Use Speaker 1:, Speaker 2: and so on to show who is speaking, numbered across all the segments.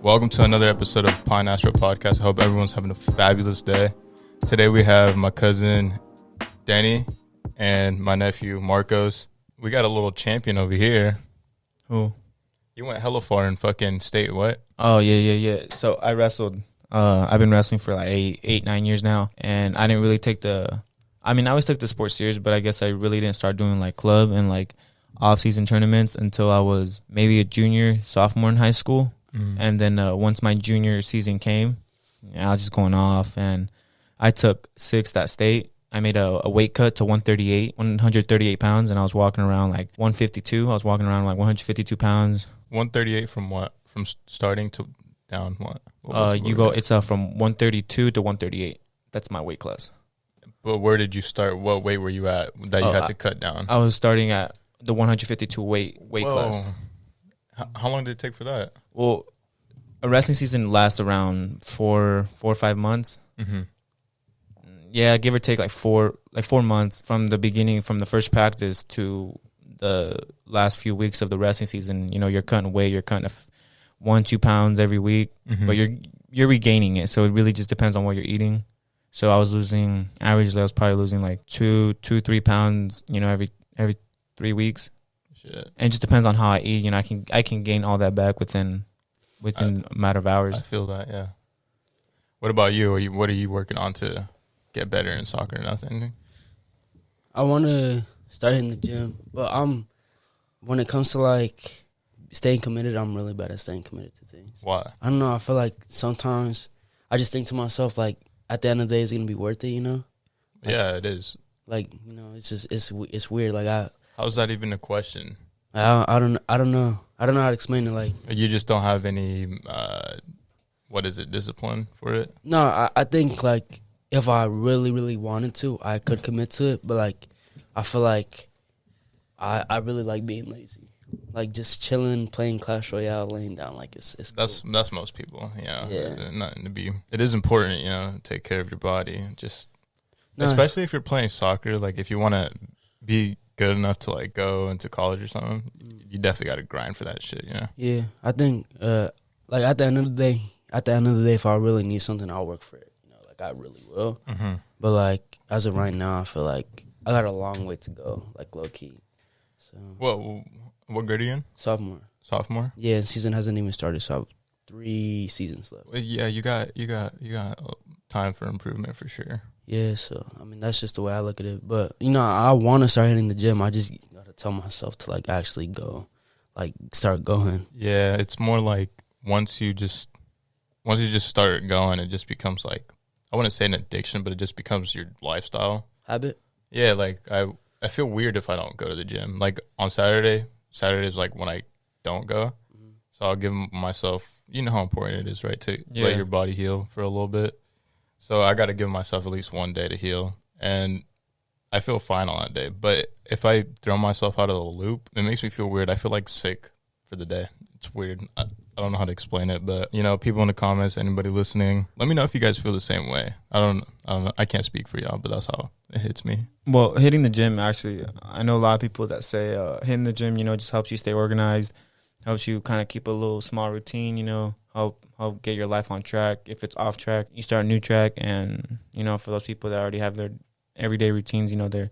Speaker 1: Welcome to another episode of Astro Podcast. I hope everyone's having a fabulous day. Today we have my cousin Danny and my nephew Marcos. We got a little champion over here.
Speaker 2: Who?
Speaker 1: You went hella far in fucking state, what?
Speaker 2: Oh, yeah. So I wrestled. I've been wrestling for like 9 years now. And I didn't really take I always took the sport serious, but I guess I really didn't start doing like club and like off-season tournaments until I was maybe a junior, sophomore in high school. And then once my junior season came, I was just going off, and I took sixth at state. I made a weight cut to 138 pounds, and I was walking around like 152. I was walking around like 152 pounds.
Speaker 1: 138 from what? From starting to down what?
Speaker 2: It's from 132 to 138. That's my weight class.
Speaker 1: But where did you start? What weight were you at that you had to cut down?
Speaker 2: I was starting at the 152 weight class.
Speaker 1: How long did it take for that?
Speaker 2: Well, a wrestling season lasts around 4 or 5 months.
Speaker 1: Mm-hmm.
Speaker 2: Yeah, give or take like 4 months from the beginning, from the first practice to the last few weeks of the wrestling season. You know, you're cutting weight, you're cutting 1-2 pounds every week, but you're regaining it. So it really just depends on what you're eating. So I was averagely I was probably losing like 2-3 pounds, you know, every 3 weeks.
Speaker 1: Shit.
Speaker 2: And it just depends on how I eat. You know, I can gain all that back within a matter of hours.
Speaker 1: I feel that, yeah. What about you? What are you working on to get better in soccer? Nothing.
Speaker 3: I want to start hitting the gym, but when it comes to like staying committed, I'm really bad at staying committed to things.
Speaker 1: Why?
Speaker 3: I don't know. I feel like sometimes I just think to myself like at the end of the day, it's gonna be worth it. You know? Like,
Speaker 1: yeah, it is.
Speaker 3: Like, you know, it's just it's weird. Like
Speaker 1: how's that even a question?
Speaker 3: I don't know. I don't know how to explain it. Like,
Speaker 1: you just don't have any discipline for it?
Speaker 3: No, I think like if I really, really wanted to, I could commit to it. But like, I feel like I really like being lazy, like just chilling, playing Clash Royale, laying down. Like it's
Speaker 1: that's
Speaker 3: cool.
Speaker 1: That's most people.
Speaker 3: Yeah.
Speaker 1: Nothing to be. It is important, you know, take care of your body. Especially if you're playing soccer. Like if you want to be good enough to like go into college or something, you definitely got to grind for that shit, you know?
Speaker 3: Yeah, I think like at the end of the day, if I really need something, I'll work for it. You know, like I really will.
Speaker 1: Mm-hmm.
Speaker 3: But like as of right now, I feel like I got a long way to go, like low key. So
Speaker 1: what grade are you in? Sophomore?
Speaker 3: Yeah, and season hasn't even started, so I have 3 seasons left.
Speaker 1: Well, yeah, you got time for improvement for sure.
Speaker 3: Yeah, so I mean that's just the way I look at it. But you know, I want to start hitting the gym. I just gotta tell myself to like actually go, like start going.
Speaker 1: Yeah, it's more like once you just start going, it just becomes like, I wouldn't say an addiction, but it just becomes your lifestyle
Speaker 3: Habit.
Speaker 1: Yeah, like I feel weird if I don't go to the gym. Like on Saturday is like when I don't go, so I'll give myself. You know how important it is, right, to let your body heal for a little bit. So I got to give myself at least one day to heal, and I feel fine on that day. But if I throw myself out of the loop, it makes me feel weird. I feel like sick for the day. It's weird. I don't know how to explain it, but you know, people in the comments, anybody listening, let me know if you guys feel the same way. I don't know. I can't speak for y'all, but that's how it hits me.
Speaker 2: Well, hitting the gym, actually, I know a lot of people that say hitting the gym, you know, just helps you stay organized, helps you kind of keep a little small routine, you know, help get your life on track. If it's off track, you start a new track. And, you know, for those people that already have their everyday routines, you know, their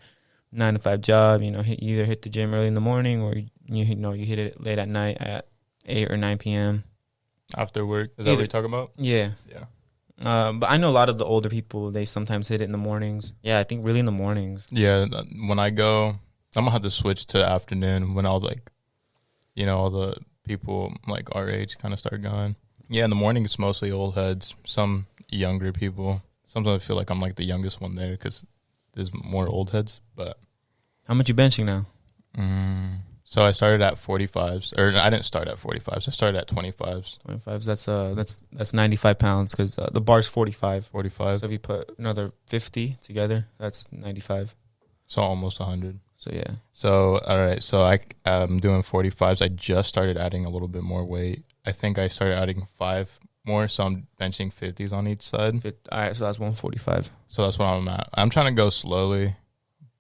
Speaker 2: 9-to-5 job, you know, you either hit the gym early in the morning or, you hit it late at night at 8 or 9 p.m.
Speaker 1: After work? Is that what you're talking about?
Speaker 2: Yeah.
Speaker 1: Yeah.
Speaker 2: But I know a lot of the older people, they sometimes hit it in the mornings. Yeah, I think really in the mornings.
Speaker 1: Yeah, when I go, I'm going to have to switch to afternoon when I'll like, you know, all the people like our age kind of start going. Yeah, in the morning it's mostly old heads, some younger people. Sometimes I feel like I'm like the youngest one there because there's more old heads. But
Speaker 2: how much you benching now?
Speaker 1: So I started at 45s, or I didn't start at 45s. I started at 25s.
Speaker 2: 25s. That's 95 pounds because the bar's 45.
Speaker 1: 45.
Speaker 2: So if you put another 50 together, that's 95.
Speaker 1: So almost 100.
Speaker 2: So yeah.
Speaker 1: So all right. So I'm doing 45s. I just started adding a little bit more weight. I think I started adding 5 more, so I'm benching 50s on each side.
Speaker 2: All right, so that's 145.
Speaker 1: So that's where I'm at. I'm trying to go slowly,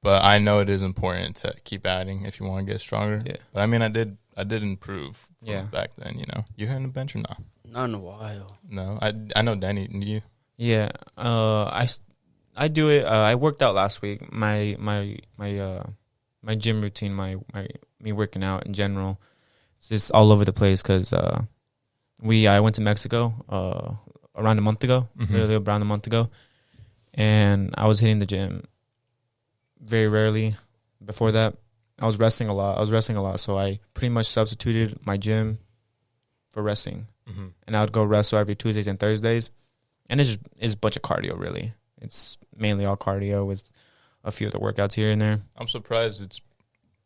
Speaker 1: but I know it is important to keep adding if you want to get stronger.
Speaker 2: Yeah.
Speaker 1: But I mean, I did improve
Speaker 2: from
Speaker 1: back then, you know. You hitting the bench or not?
Speaker 3: Not in a while.
Speaker 1: No, I know Danny. You?
Speaker 2: Yeah. I do it. I worked out last week. My gym routine, me working out in general, it's just all over the place because I went to Mexico around a month ago, really around a month ago, and I was hitting the gym very rarely. Before that, I was wrestling a lot. So I pretty much substituted my gym for wrestling, and I would go wrestle every Tuesdays and Thursdays, and it's a bunch of cardio. Really, it's mainly all cardio with a few of the workouts here and there.
Speaker 1: I'm surprised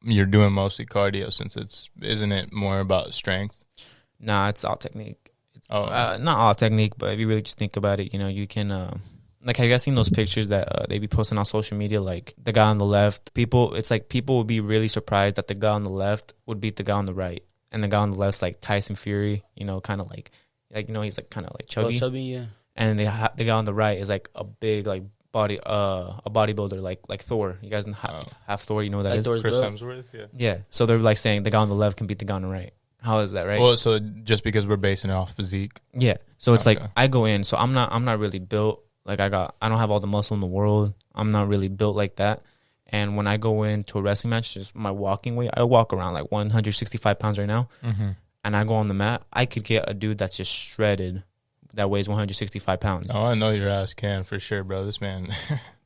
Speaker 1: you're doing mostly cardio since isn't it more about strength?
Speaker 2: Nah, it's all technique. Not all technique, but if you really just think about it, you can like, have you guys seen those pictures that they be posting on social media? Like the guy on the left, people would be really surprised that the guy on the left would beat the guy on the right, and the guy on the left's like Tyson Fury, kind of like he's like kind of like chubby.
Speaker 3: Oh, chubby, yeah.
Speaker 2: And the guy on the right is like a big like body a bodybuilder like Thor. You guys have Thor, you know what that is?
Speaker 1: Chris Hemsworth, yeah.
Speaker 2: Yeah. So they're like saying the guy on the left can beat the guy on the right. How is that, right?
Speaker 1: Well, so just because we're basing it off physique.
Speaker 2: Yeah. So it's like I go in, so I'm not really built like I don't have all the muscle in the world. I'm not really built like that. And when I go into a wrestling match, just my walking weight, I walk around like 165 pounds right now. And I go on the mat, I could get a dude that's just shredded that weighs 165 pounds.
Speaker 1: Oh, I know your ass can for sure, bro. This man.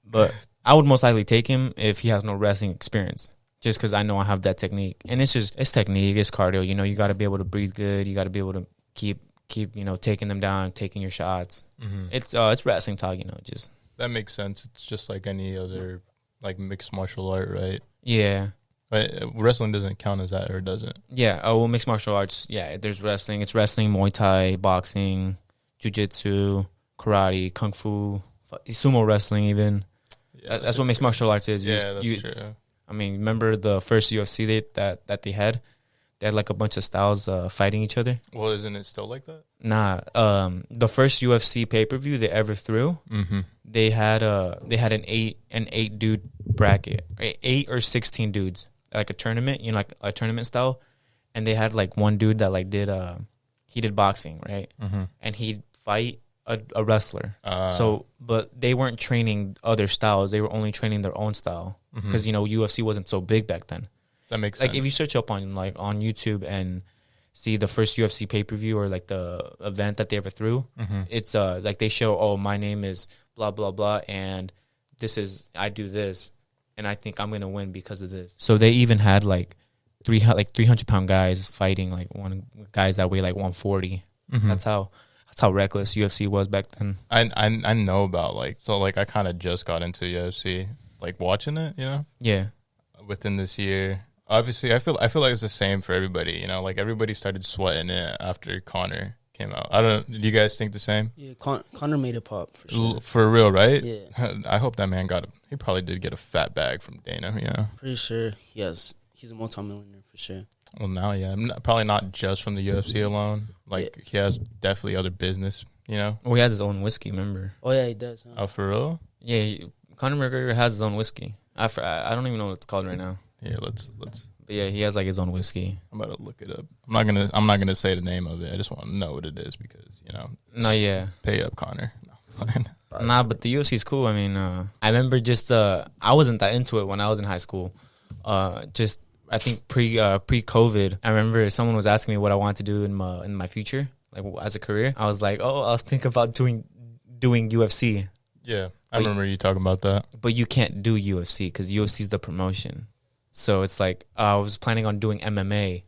Speaker 2: But I would most likely take him if he has no wrestling experience, just because I know I have that technique. And it's technique, it's cardio. You got to be able to breathe good. You got to be able to keep taking them down, taking your shots. It's wrestling talk, just.
Speaker 1: That makes sense. It's just like any other like mixed martial art, right?
Speaker 2: Yeah.
Speaker 1: But wrestling doesn't count as that, or does it?
Speaker 2: Yeah. Oh, well, mixed martial arts. Yeah, there's wrestling. It's wrestling, Muay Thai, boxing, jiu-jitsu, karate, kung fu, sumo wrestling even. Yeah, that's what mixed martial arts is.
Speaker 1: That's true.
Speaker 2: I mean, remember the first UFC that they had? They had like a bunch of styles fighting each other.
Speaker 1: Well, isn't it still like that?
Speaker 2: Nah. The first UFC pay-per-view they ever threw, they had an eight dude bracket, 8 or 16 dudes, like a tournament, like a tournament style, and they had like one dude that like did he did boxing, right? And he'd fight a wrestler. But they weren't training other styles; they were only training their own style because UFC wasn't so big back then.
Speaker 1: That makes sense.
Speaker 2: Like if you search up on YouTube and see the first UFC pay-per-view or like the event that they ever threw, it's like they show, oh, my name is blah blah blah, and I do this, and I think I'm gonna win because of this. So they even had like 300-pound guys fighting like guys that weigh like 140. That's how reckless UFC was back then.
Speaker 1: I know about I kind of just got into UFC, like watching it,
Speaker 2: Yeah.
Speaker 1: Within this year. Obviously, I feel like it's the same for everybody. Like everybody started sweating it after Conor came out. Do you guys think the same?
Speaker 3: Yeah, Conor made it pop for sure.
Speaker 1: For real, right?
Speaker 3: Yeah.
Speaker 1: I hope that man he probably did get a fat bag from Dana.
Speaker 3: Pretty sure. Yes, he's a multimillionaire for sure.
Speaker 1: Well, now, yeah, probably not just from the UFC alone. Like he has definitely other business. Well,
Speaker 2: he has his own whiskey. Remember?
Speaker 3: Oh yeah, he does. Huh?
Speaker 1: Oh, for real?
Speaker 2: Yeah, Conor McGregor has his own whiskey. I don't even know what it's called right now.
Speaker 1: Yeah, let's.
Speaker 2: But yeah, he has like his own whiskey.
Speaker 1: I'm about to look it up. I'm not gonna say the name of it. I just want to know what it is because
Speaker 2: No, yeah.
Speaker 1: Pay up, Conor. No.
Speaker 2: Nah, but the UFC is cool. I mean, I remember just I wasn't that into it when I was in high school. Just I think pre-COVID, I remember someone was asking me what I wanted to do in my future, like as a career. I was like, I was thinking about doing UFC.
Speaker 1: Yeah, I remember you talking about that.
Speaker 2: But you can't do UFC because UFC is the promotion. So it's like I was planning on doing MMA,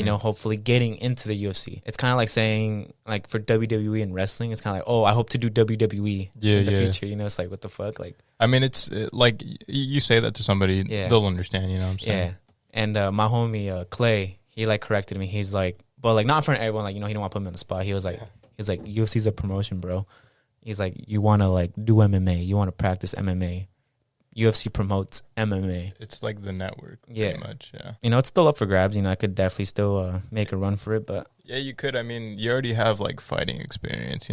Speaker 2: hopefully getting into the UFC. It's kind of like saying, like for WWE and wrestling, it's kind of like, I hope to do WWE in the future. It's like, what the fuck? Like,
Speaker 1: I mean, it's like you say that to somebody, they'll understand. You know what I'm saying?
Speaker 2: Yeah. And my homie Clay, he like corrected me. He's like, but like not in front of everyone. Like he don't want to put me on the spot. He was like, UFC's a promotion, bro. He's like, you want to like do MMA, you want to practice MMA. UFC promotes MMA.
Speaker 1: It's like the network, pretty much, yeah.
Speaker 2: It's still up for grabs. I could definitely still make a run for it, but...
Speaker 1: Yeah, you could. I mean, you already have, like, fighting experience,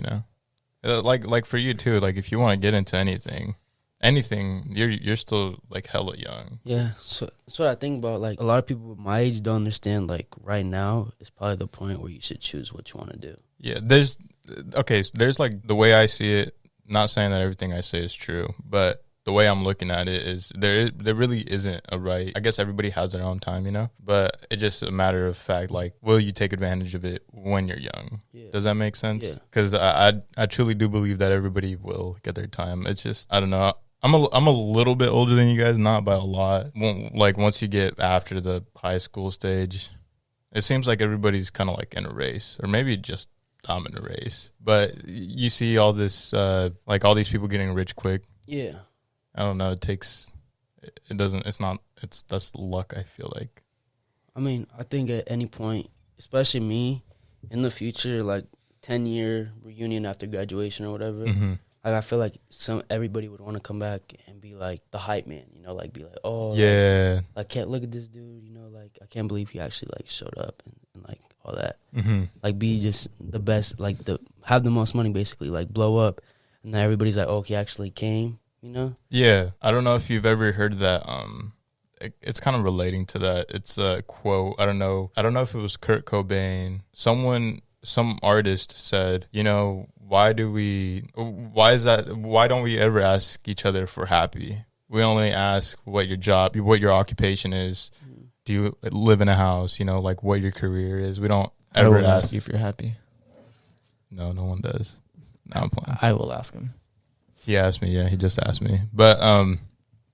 Speaker 1: Like for you, too, like, if you want to get into anything, anything, you're still like hella young.
Speaker 3: Yeah, so that's what I think about. Like, a lot of people my age don't understand. Like, right now is probably the point where you should choose what you want to do.
Speaker 1: Yeah, there's like the way I see it. Not saying that everything I say is true, but the way I'm looking at it is there really isn't a right. I guess everybody has their own time, but it's just a matter of fact. Like, will you take advantage of it when you're young?
Speaker 3: Yeah.
Speaker 1: Does that make sense?
Speaker 3: Yeah.
Speaker 1: Because I truly do believe that everybody will get their time. It's just, I don't know. I'm a little bit older than you guys, not by a lot. Like, once you get after the high school stage, it seems like everybody's kind of like in a race, or maybe just I'm in a race. But you see all this, like all these people getting rich quick.
Speaker 3: Yeah.
Speaker 1: I don't know. That's luck, I feel like.
Speaker 3: I mean, I think at any point, especially me, in the future, like 10-year reunion after graduation or whatever, like I feel like everybody would want to come back and be like the hype man, like be like, oh,
Speaker 1: yeah,
Speaker 3: like can't look at this dude, like I can't believe he actually like showed up and like all that, like be just the best, like have the most money basically, like blow up, and then everybody's like, oh, he actually came,
Speaker 1: Yeah, I don't know if you've ever heard that. It's kind of relating to that. It's a quote. I don't know if it was Kurt Cobain. Some artist said, why don't we ever ask each other if we're happy? We only ask what your occupation is. Do you live in a house? Like what your career is. We don't ever
Speaker 2: ask you if you're happy.
Speaker 1: No one does. No, I'm playing.
Speaker 2: I will ask him.
Speaker 1: He asked me. Yeah, he just asked me. But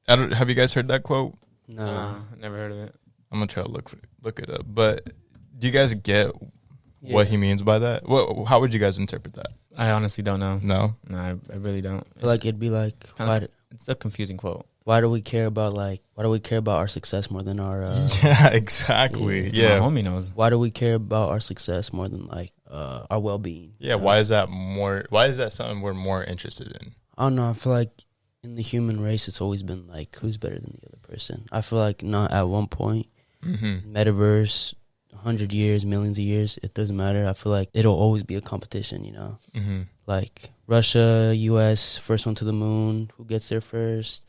Speaker 1: have you guys heard that quote?
Speaker 3: No,
Speaker 2: never heard of it.
Speaker 1: I'm gonna try to look it up. But do you guys get what he means by that? How would you guys interpret that?
Speaker 2: I honestly don't know.
Speaker 1: No,
Speaker 2: I really don't.
Speaker 3: I feel like it'd be like,
Speaker 2: it's a confusing quote.
Speaker 3: Why do we care about our success more than our?
Speaker 1: Yeah, exactly. Yeah,
Speaker 2: my homie knows.
Speaker 3: Why do we care about our success more than like our well-being?
Speaker 1: Yeah, why is that more? Why is that something we're more interested in?
Speaker 3: I don't know. I feel like in the human race, it's always been like, who's better than the other person? I feel like not at one point, metaverse, 100 years, millions of years, it doesn't matter. I feel like it'll always be a competition, Like Russia, U.S., first one to the moon, who gets there first?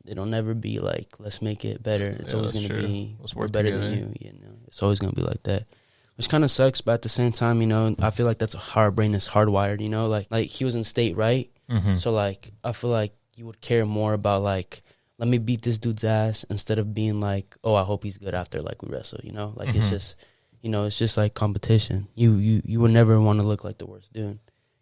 Speaker 3: It'll never be like, let's make it better. It's always going to be, we're better than you, It's always going to be like that. Which kind of sucks, but at the same time, I feel like that's our brain is hardwired, Like he was in state, right? So, like, I feel like you would care more about, like, let me beat this dude's ass instead of being like, oh, I hope he's good after, like, we wrestle, Like, it's just, it's just, like, competition. You would never want to look like the worst dude.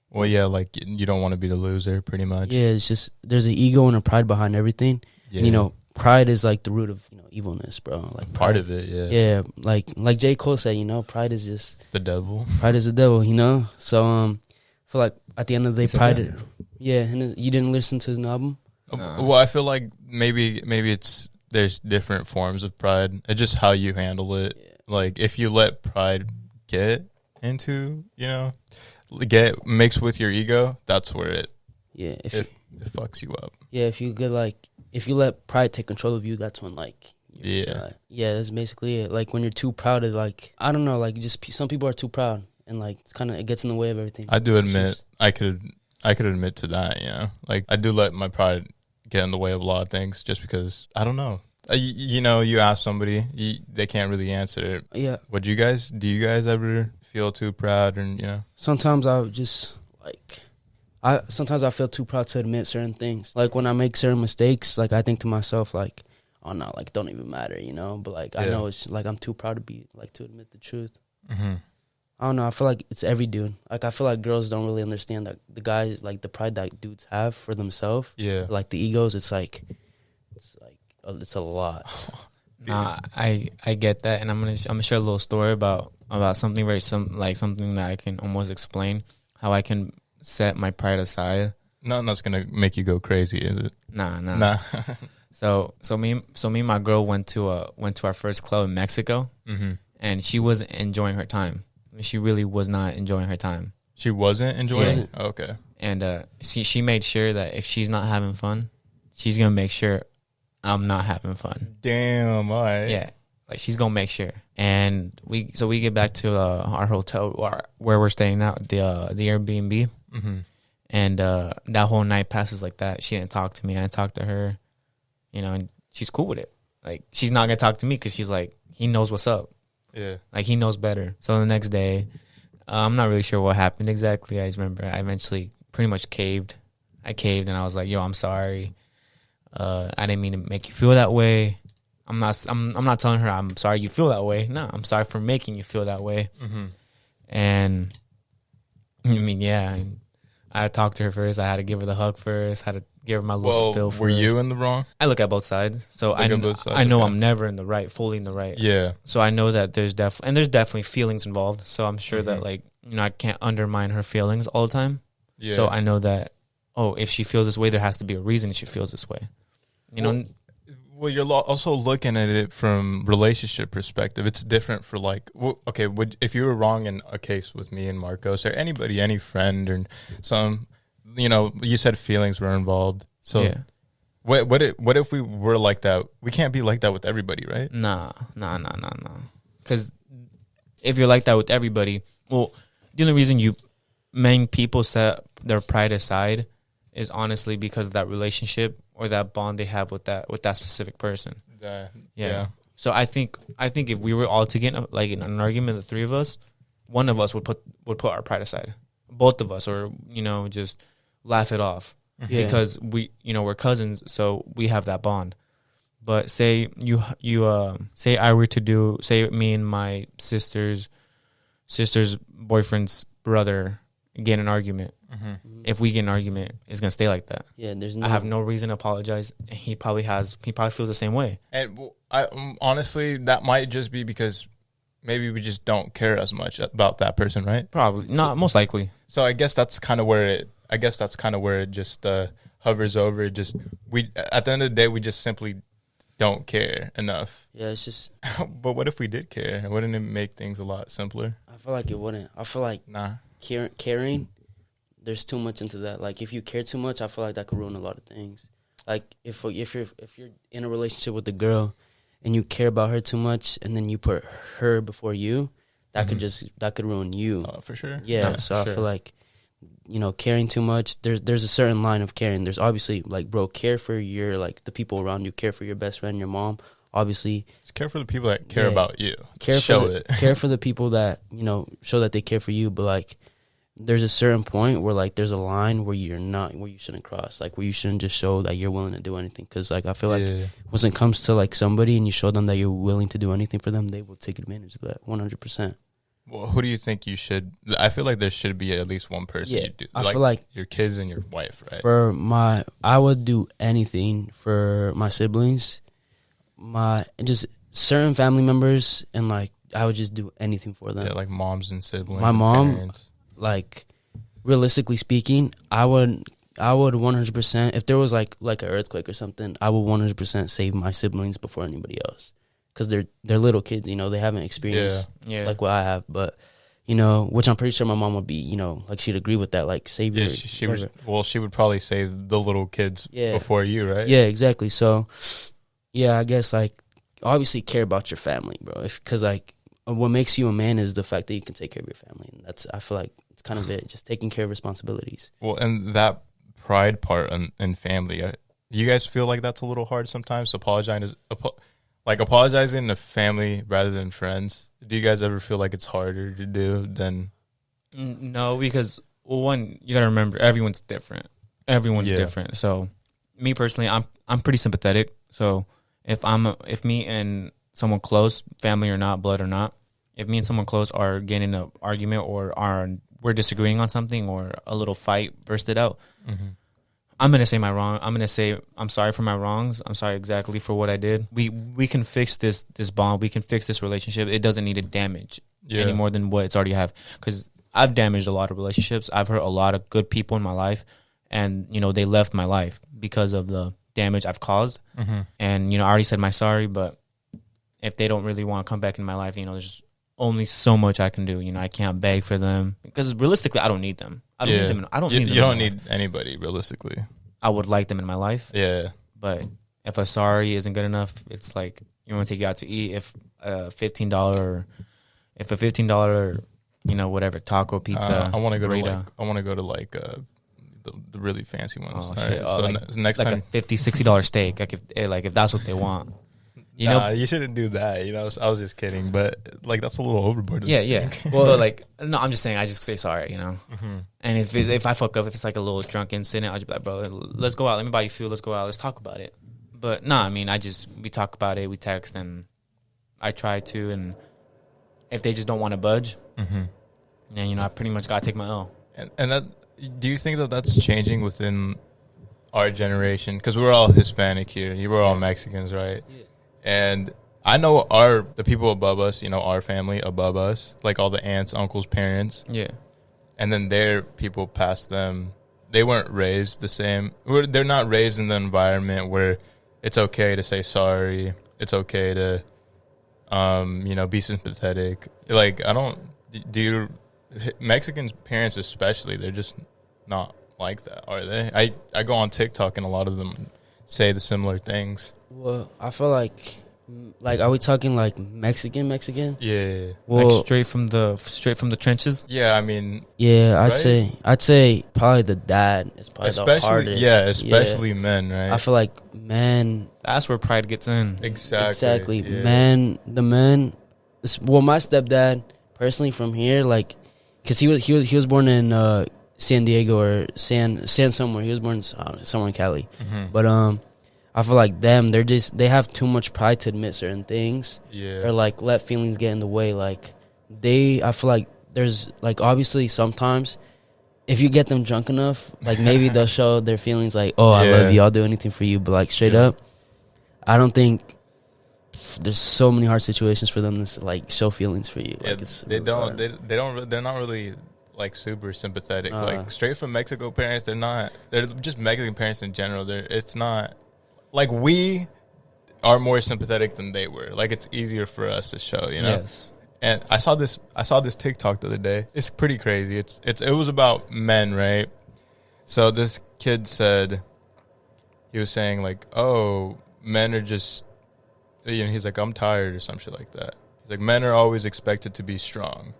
Speaker 1: Well, yeah, like, you don't want to be the loser, pretty much.
Speaker 3: Yeah, it's just, there's an ego and a pride behind everything. Yeah. And, pride is, like, the root of, evilness, bro. Like,
Speaker 1: part of it, yeah.
Speaker 3: Yeah, like J. Cole said, pride is just...
Speaker 1: the devil.
Speaker 3: Pride is the devil, So, I feel like at the end of the day, pride... Yeah, and you didn't listen to his album?
Speaker 1: Well, I feel like maybe there's different forms of pride. It's just how you handle it. Yeah. Like, if you let pride get into, get mixed with your ego, that's where it fucks you up.
Speaker 3: Yeah, if you let pride take control of you, that's when that's basically it. Like, when you're too proud of, like, I don't know, like, just some people are too proud, and like it gets in the way of everything.
Speaker 1: I do admit I could admit to that, Like, I do let my pride get in the way of a lot of things just because, I don't know. You ask somebody, they can't really answer it.
Speaker 3: Yeah.
Speaker 1: Do you guys ever feel too proud and,
Speaker 3: Sometimes I would just, like, sometimes I feel too proud to admit certain things. Like, when I make certain mistakes, like, I think to myself, like, oh, no, like, don't even matter, But, like, I know it's, like, I'm too proud to admit the truth. I don't know. I feel like it's every dude. Like, I feel like girls don't really understand that the guys, like, the pride that dudes have for themselves. Yeah. Like, the egos, it's a lot.
Speaker 2: Nah, I get that, and I'm gonna share a little story about something something that I can almost explain how I can set my pride aside.
Speaker 1: Nothing that's gonna make you go crazy, is it?
Speaker 2: Nah. So me and my girl went to our first club in Mexico, and she wasn't enjoying her time. She really was not enjoying her time.
Speaker 1: She wasn't enjoying it? Oh, okay.
Speaker 2: And she made sure that if she's not having fun, she's going to make sure I'm not having fun.
Speaker 1: Damn, all right.
Speaker 2: Yeah, like, she's going to make sure. And we get back to our hotel where we're staying now, the Airbnb. And that whole night passes like that. She didn't talk to me. I didn't talk to her, you know, and she's cool with it. Like, she's not going to talk to me because she's like, he knows what's up.
Speaker 1: Yeah.
Speaker 2: Like, he knows better. So the next day, I'm not really sure what happened exactly. I just remember I eventually pretty much caved. I caved and I was like, yo, I'm sorry. I didn't mean to make you feel that way. I'm not telling her I'm sorry you feel that way. No, I'm sorry for making you feel that way.
Speaker 1: Mm-hmm.
Speaker 2: And I mean, yeah, I had to talk to her first. I had to give her the hug first. Had to give her my little spill first.
Speaker 1: Were you in the wrong?
Speaker 2: I look at both sides, so I know
Speaker 1: okay.
Speaker 2: I'm never in the right, fully in the right.
Speaker 1: Yeah.
Speaker 2: So I know that there's definitely feelings involved. So I'm sure that, like, you know, I can't undermine her feelings all the time.
Speaker 1: Yeah.
Speaker 2: So I know that, if she feels this way, there has to be a reason she feels this way. You know.
Speaker 1: Well, you're also looking at it from relationship perspective. It's different for like, okay, if you were wrong in a case with me and Marcos or anybody, any friend or some, you know, you said feelings were involved. So
Speaker 2: yeah.
Speaker 1: What if we were like that? We can't be like that with everybody, right?
Speaker 2: Nah. Because if you're like that with everybody, well, the only reason many people set their pride aside is honestly because of that relationship or that bond they have with that specific person. Yeah. So I think if we were all together, like in an argument, the three of us, one of us would put our pride aside, both of us, or, you know, just laugh it off because we, you know, we're cousins, so we have that bond. But say say I were to say me and my sister's boyfriend's brother get in an argument. Mm-hmm. If we get in an argument, it's gonna stay like that.
Speaker 3: Yeah,
Speaker 2: I have no reason to apologize. He probably feels the same way.
Speaker 1: And honestly, that might just be because maybe we just don't care as much about that person, right?
Speaker 2: Probably not, most likely.
Speaker 1: So I guess that's kind of where it just hovers over. At the end of the day, we just simply don't care enough.
Speaker 3: Yeah, it's just.
Speaker 1: But what if we did care? Wouldn't it make things a lot simpler?
Speaker 3: I feel like it wouldn't. I feel like caring. There's too much into that. Like, if you care too much, I feel like that could ruin a lot of things. Like, if you're in a relationship with a girl and you care about her too much, and then you put her before you, that could ruin you.
Speaker 1: Oh, for sure.
Speaker 3: Yeah. So I feel like, you know, caring too much. There's a certain line of caring. There's obviously, like, bro, care for the people around you. Care for your best friend, your mom. Obviously,
Speaker 1: just care for the people that care about you.
Speaker 3: Care for the people that, you know, show that they care for you. But, like, there's a certain point where, like, there's a line where you shouldn't cross, like, where you shouldn't just show that you're willing to do anything. Because, like, I feel like when it comes to, like, somebody and you show them that you're willing to do anything for them, they will take advantage of that 100%.
Speaker 1: Well, who do you think you should? I feel like there should be at least one person you do.
Speaker 3: I feel like
Speaker 1: your kids and your wife, right?
Speaker 3: I would do anything for my siblings, just certain family members, and, like, I would just do anything for them.
Speaker 1: Yeah, like moms and siblings.
Speaker 3: My mom,
Speaker 1: parents.
Speaker 3: Like, realistically speaking, I would 100%, if there was like an earthquake or something, I would 100% save my siblings before anybody else, because they're little kids, you know, they haven't experienced like what I have. But, you know, which I'm pretty sure my mom would be, you know, like, she'd agree with that, like, save your.
Speaker 1: She would probably save the little kids before you, right?
Speaker 3: Yeah, exactly. So, yeah, I guess, like, obviously care about your family, bro. Because, like, what makes you a man is the fact that you can take care of your family, and I feel like it's kind of it, just taking care of responsibilities.
Speaker 1: Well, and that pride part in family, you guys feel like that's a little hard sometimes, apologizing to family rather than friends? Do you guys ever feel like it's harder to do than?
Speaker 2: No, because, well, one, you gotta remember, everyone's different. Everyone's different. So, me personally, I'm pretty sympathetic. So if me and someone close, family or not, blood or not, if me and someone close are getting in an argument or we're disagreeing on something or a little fight bursted out, I'm going to say my wrong. I'm going to say I'm sorry for my wrongs. I'm sorry exactly for what I did. We can fix this bond. We can fix this relationship. It doesn't need to damage any more than what it's already have. Because I've damaged a lot of relationships. I've hurt a lot of good people in my life. And, you know, they left my life because of the damage I've caused. And, you know, I already said my sorry, but if they don't really want to come back in my life, you know, there's only so much I can do. You know, I can't beg for them because realistically, I don't need them. I don't need them. I don't need them.
Speaker 1: You don't need anybody realistically.
Speaker 2: I would like them in my life.
Speaker 1: Yeah.
Speaker 2: But if a sorry isn't good enough, it's like, you want to take you out to eat. If a $15, you know, whatever, taco, pizza.
Speaker 1: I want to go to the really fancy ones.
Speaker 2: Oh,
Speaker 1: All
Speaker 2: shit.
Speaker 1: right,
Speaker 2: Oh,
Speaker 1: so
Speaker 2: like,
Speaker 1: next
Speaker 2: like
Speaker 1: time,
Speaker 2: a $50-$60 steak. If that's what they want. You
Speaker 1: nah,
Speaker 2: know,
Speaker 1: you shouldn't do that. You know, I was just kidding, but like that's a little overboard. don't
Speaker 2: yeah,
Speaker 1: you
Speaker 2: yeah.
Speaker 1: think?
Speaker 2: Well, but like, no, I'm just saying. I just say sorry, you know.
Speaker 1: Mm-hmm.
Speaker 2: And if I fuck up, if it's like a little drunk incident, I'll just be like, bro, let's go out. Let me buy you food. Let's go out. Let's talk about it. But no, I mean, we talk about it. We text, and I try to. And if they just don't want to budge, then, you know, I pretty much gotta take my L.
Speaker 1: And that, do you think that that's changing within our generation? Because we're all Hispanic here. You were all Mexicans, right? Yeah. And I know the people above us, you know, our family above us, like all the aunts, uncles, parents.
Speaker 2: Yeah.
Speaker 1: And then their people past them, they weren't raised the same. They're not raised in the environment where it's okay to say sorry. It's okay to, you know, be sympathetic. Like, Mexican parents especially, they're just not like that, are they? I go on TikTok and a lot of them say the similar things.
Speaker 3: Well, I feel like, are we talking like Mexican?
Speaker 1: Yeah.
Speaker 3: Well,
Speaker 2: like straight from the trenches.
Speaker 1: Yeah, I mean.
Speaker 3: Yeah,
Speaker 1: right?
Speaker 3: I'd say probably the dad is probably the hardest.
Speaker 1: Yeah, especially men, right?
Speaker 3: I feel like men.
Speaker 2: That's where pride gets in.
Speaker 3: Exactly.
Speaker 1: Yeah.
Speaker 3: The men. Well, my stepdad personally from here, like, cause he was born in San Diego or San somewhere. He was born somewhere in Cali, but I feel like they have too much pride to admit certain things, or like let feelings get in the way. Like I feel like there's like obviously sometimes if you get them drunk enough, like maybe they'll show their feelings like, oh, I love you, I'll do anything for you. But like straight up, I don't think there's so many hard situations for them to like show feelings for you.
Speaker 1: Yeah,
Speaker 3: like it's
Speaker 1: they're not really like super sympathetic. Like straight from Mexico parents, they're just Mexican parents in general. It's not like we are more sympathetic than they were. Like it's easier for us to show, you know.
Speaker 2: Yes.
Speaker 1: And I saw this TikTok the other day. It's pretty crazy. It was about men, right? So this kid said, he was saying like, oh, men are just, you know, he's like, I'm tired or some shit like that. He's like, men are always expected to be strong.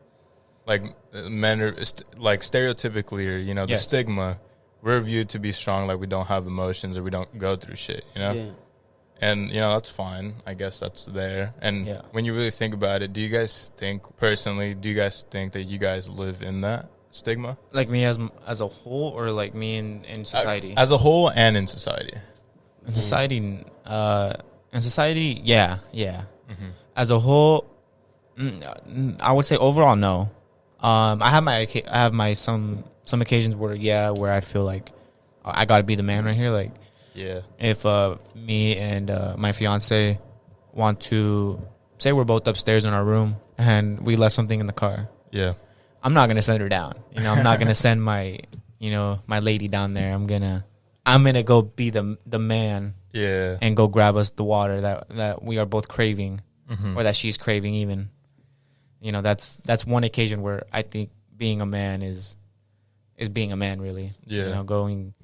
Speaker 1: Like men are like stereotypically, or, you know, the stigma, we're viewed to be strong, like we don't have emotions or we don't go through shit, you know?
Speaker 3: Yeah.
Speaker 1: And, you know, that's fine. I guess that's there. And when you really think about it, do you guys think that you guys live in that stigma?
Speaker 2: Like me as a whole, or like me in society?
Speaker 1: As a whole and in society.
Speaker 2: In society, yeah. Mm-hmm. As a whole, I would say overall, no. I have my some occasions where I feel like I got to be the man right here. Like, if me and my fiance want to say we're both upstairs in our room and we left something in the car. Yeah, I'm not gonna send her down. You know, I'm not gonna send my lady down there. I'm gonna go be the man. Yeah, and go grab us the water that we are both craving, or that she's craving even. You know, that's one occasion where I think being a man is being a man, really. Yeah. You know, going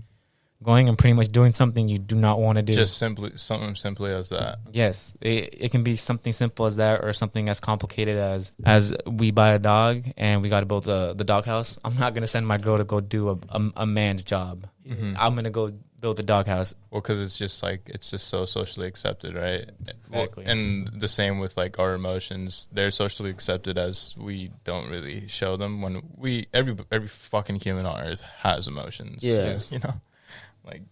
Speaker 2: and pretty much doing something you do not want to do. Just
Speaker 1: something simply as that.
Speaker 2: Yes. It can be something simple as that, or something as complicated as we buy a dog and we got to build the doghouse. I'm not going to send my girl to go do a man's job. Mm-hmm. I'm going to go build a doghouse.
Speaker 1: Well, because it's just so socially accepted, right?
Speaker 2: Exactly.
Speaker 1: And the same with like our emotions. They're socially accepted as we don't really show them. When every fucking human on earth has emotions.
Speaker 3: Yeah.
Speaker 1: You know? Like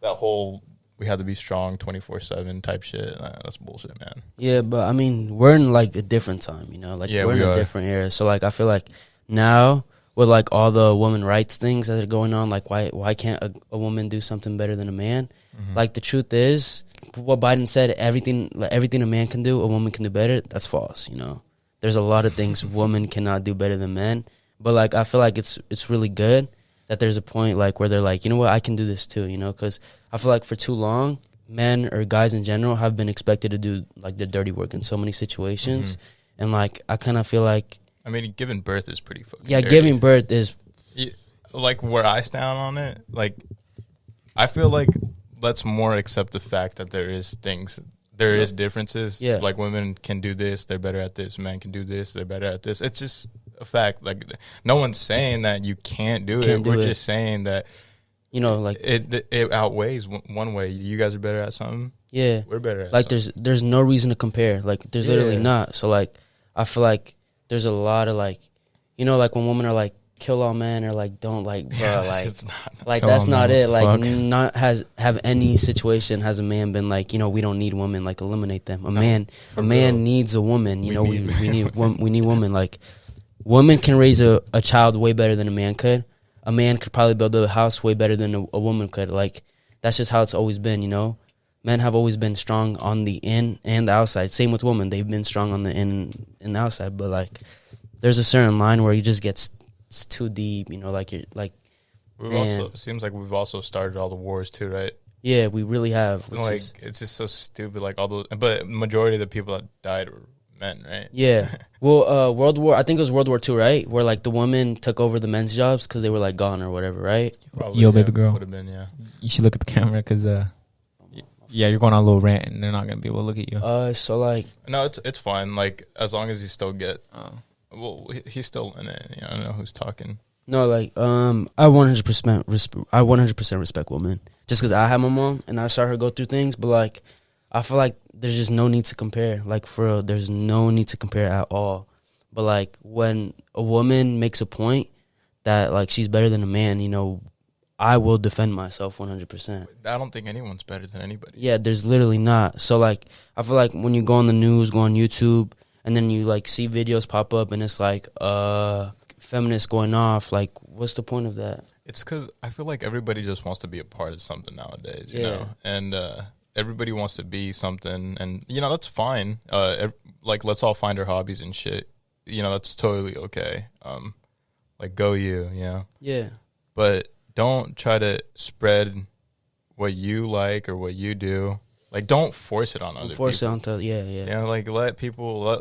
Speaker 1: that whole we have to be strong 24/7 type shit. That's bullshit, man.
Speaker 3: Yeah, but I mean, we're in like a different time, you know? Like we're in a different era. So like I feel like now with like all the women rights things that are going on, like why can't a woman do something better than a man? Mm-hmm. Like the truth is, what Biden said, everything a man can do, a woman can do better. That's false, you know? There's a lot of things women cannot do better than men. But like I feel like it's really good that there's a point like where they're like, you know what, I can do this too, you know? Because I feel like for too long, men or guys in general have been expected to do like the dirty work in so many situations. Mm-hmm. And like I kind of feel like,
Speaker 1: I mean, giving birth is pretty fucking
Speaker 3: dirty.
Speaker 1: Giving
Speaker 3: birth is
Speaker 1: like where I stand on it. Like I feel like let's more accept the fact that there is differences. Yeah. Like women can do this, they're better at this. Men can do this, they're better at this. It's just a fact. Like no one's saying that you can't do it. We're just saying that
Speaker 3: You know, like
Speaker 1: it outweighs one way. You guys are better at something.
Speaker 3: Yeah,
Speaker 1: we're better at
Speaker 3: like
Speaker 1: something.
Speaker 3: there's no reason to compare. Like there's literally not. So like I feel like there's a lot of like, you know, like when women are like kill all men or like don't like bro like that's not it. Like not have any situation has a man been like, you know, we don't need women, like eliminate them. A man needs a woman. You know, we need women. Like women can raise a child way better than a man could. A man could probably build a house way better than a woman could. Like, that's just how it's always been, you know? Men have always been strong on the in and the outside. Same with women. They've been strong on the in and the outside. But, like, there's a certain line where you just get too deep, you know? Like, you're, like,
Speaker 1: it seems like we've also started all the wars, too, right?
Speaker 3: Yeah, we really have.
Speaker 1: Like, it's just so stupid. Like, all those... But majority of the people that died were men, right?
Speaker 3: Yeah. Well, I think it was World War II, right? Where like the women took over the men's jobs because they were like gone or whatever, right?
Speaker 1: Probably,
Speaker 2: yo, baby girl.
Speaker 1: Would have been, yeah.
Speaker 2: You should look at the camera because, yeah, you're going on a little rant and they're not gonna be able to look at you.
Speaker 3: So like,
Speaker 1: no, it's fine. Like as long as you still get, well, he's still in it. You know, I don't know who's talking.
Speaker 3: No, like, I 100% respect women just because I have my mom and I saw her go through things, but like, I feel like there's just no need to compare. Like, for real, there's no need to compare at all. But, like, when a woman makes a point that, like, she's better than a man, you know, I will defend myself 100%.
Speaker 1: I don't think anyone's better than anybody.
Speaker 3: Yeah, there's literally not. So, like, I feel like when you go on the news, go on YouTube, and then you, like, see videos pop up and it's like, feminists going off, like, what's the point of that?
Speaker 1: It's because I feel like everybody just wants to be a part of something nowadays, you know? And, everybody wants to be something, and you know that's fine. Like let's all find our hobbies and shit. You know that's totally okay. Like go you know.
Speaker 3: Yeah.
Speaker 1: But don't try to spread what you like or what you do. Like don't force it on other people.
Speaker 3: Force it onto yeah.
Speaker 1: You know, like let people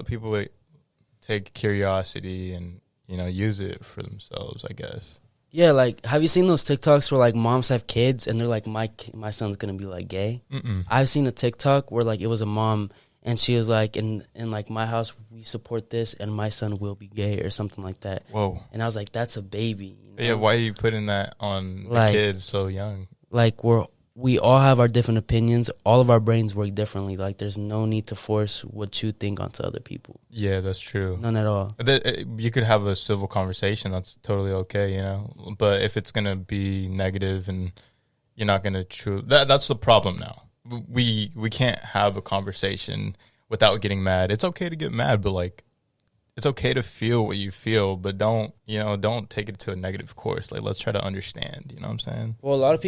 Speaker 1: take curiosity and you know use it for themselves, I guess.
Speaker 3: Yeah, like, have you seen those TikToks where, like, moms have kids and they're like, my son's going to be, like, gay?
Speaker 1: Mm-mm.
Speaker 3: I've seen a TikTok where, like, it was a mom and she was like, in like, my house, we support this and my son will be gay or something like that.
Speaker 1: Whoa.
Speaker 3: And I was like, that's a baby. You know?
Speaker 1: Yeah, why are you putting that on the kid so young?
Speaker 3: Like, we all have our different opinions. All of our brains work differently. Like, there's no need to force what you think onto other people.
Speaker 1: Yeah, that's true.
Speaker 3: None at all.
Speaker 1: You could have a civil conversation. That's totally okay, you know. But if it's going to be negative and you're not going to that's the problem now. We can't have a conversation without getting mad. It's okay to get mad, but, like, it's okay to feel what you feel, but don't take it to a negative course. Like, let's try to understand. You know what I'm saying?
Speaker 3: Well, a lot of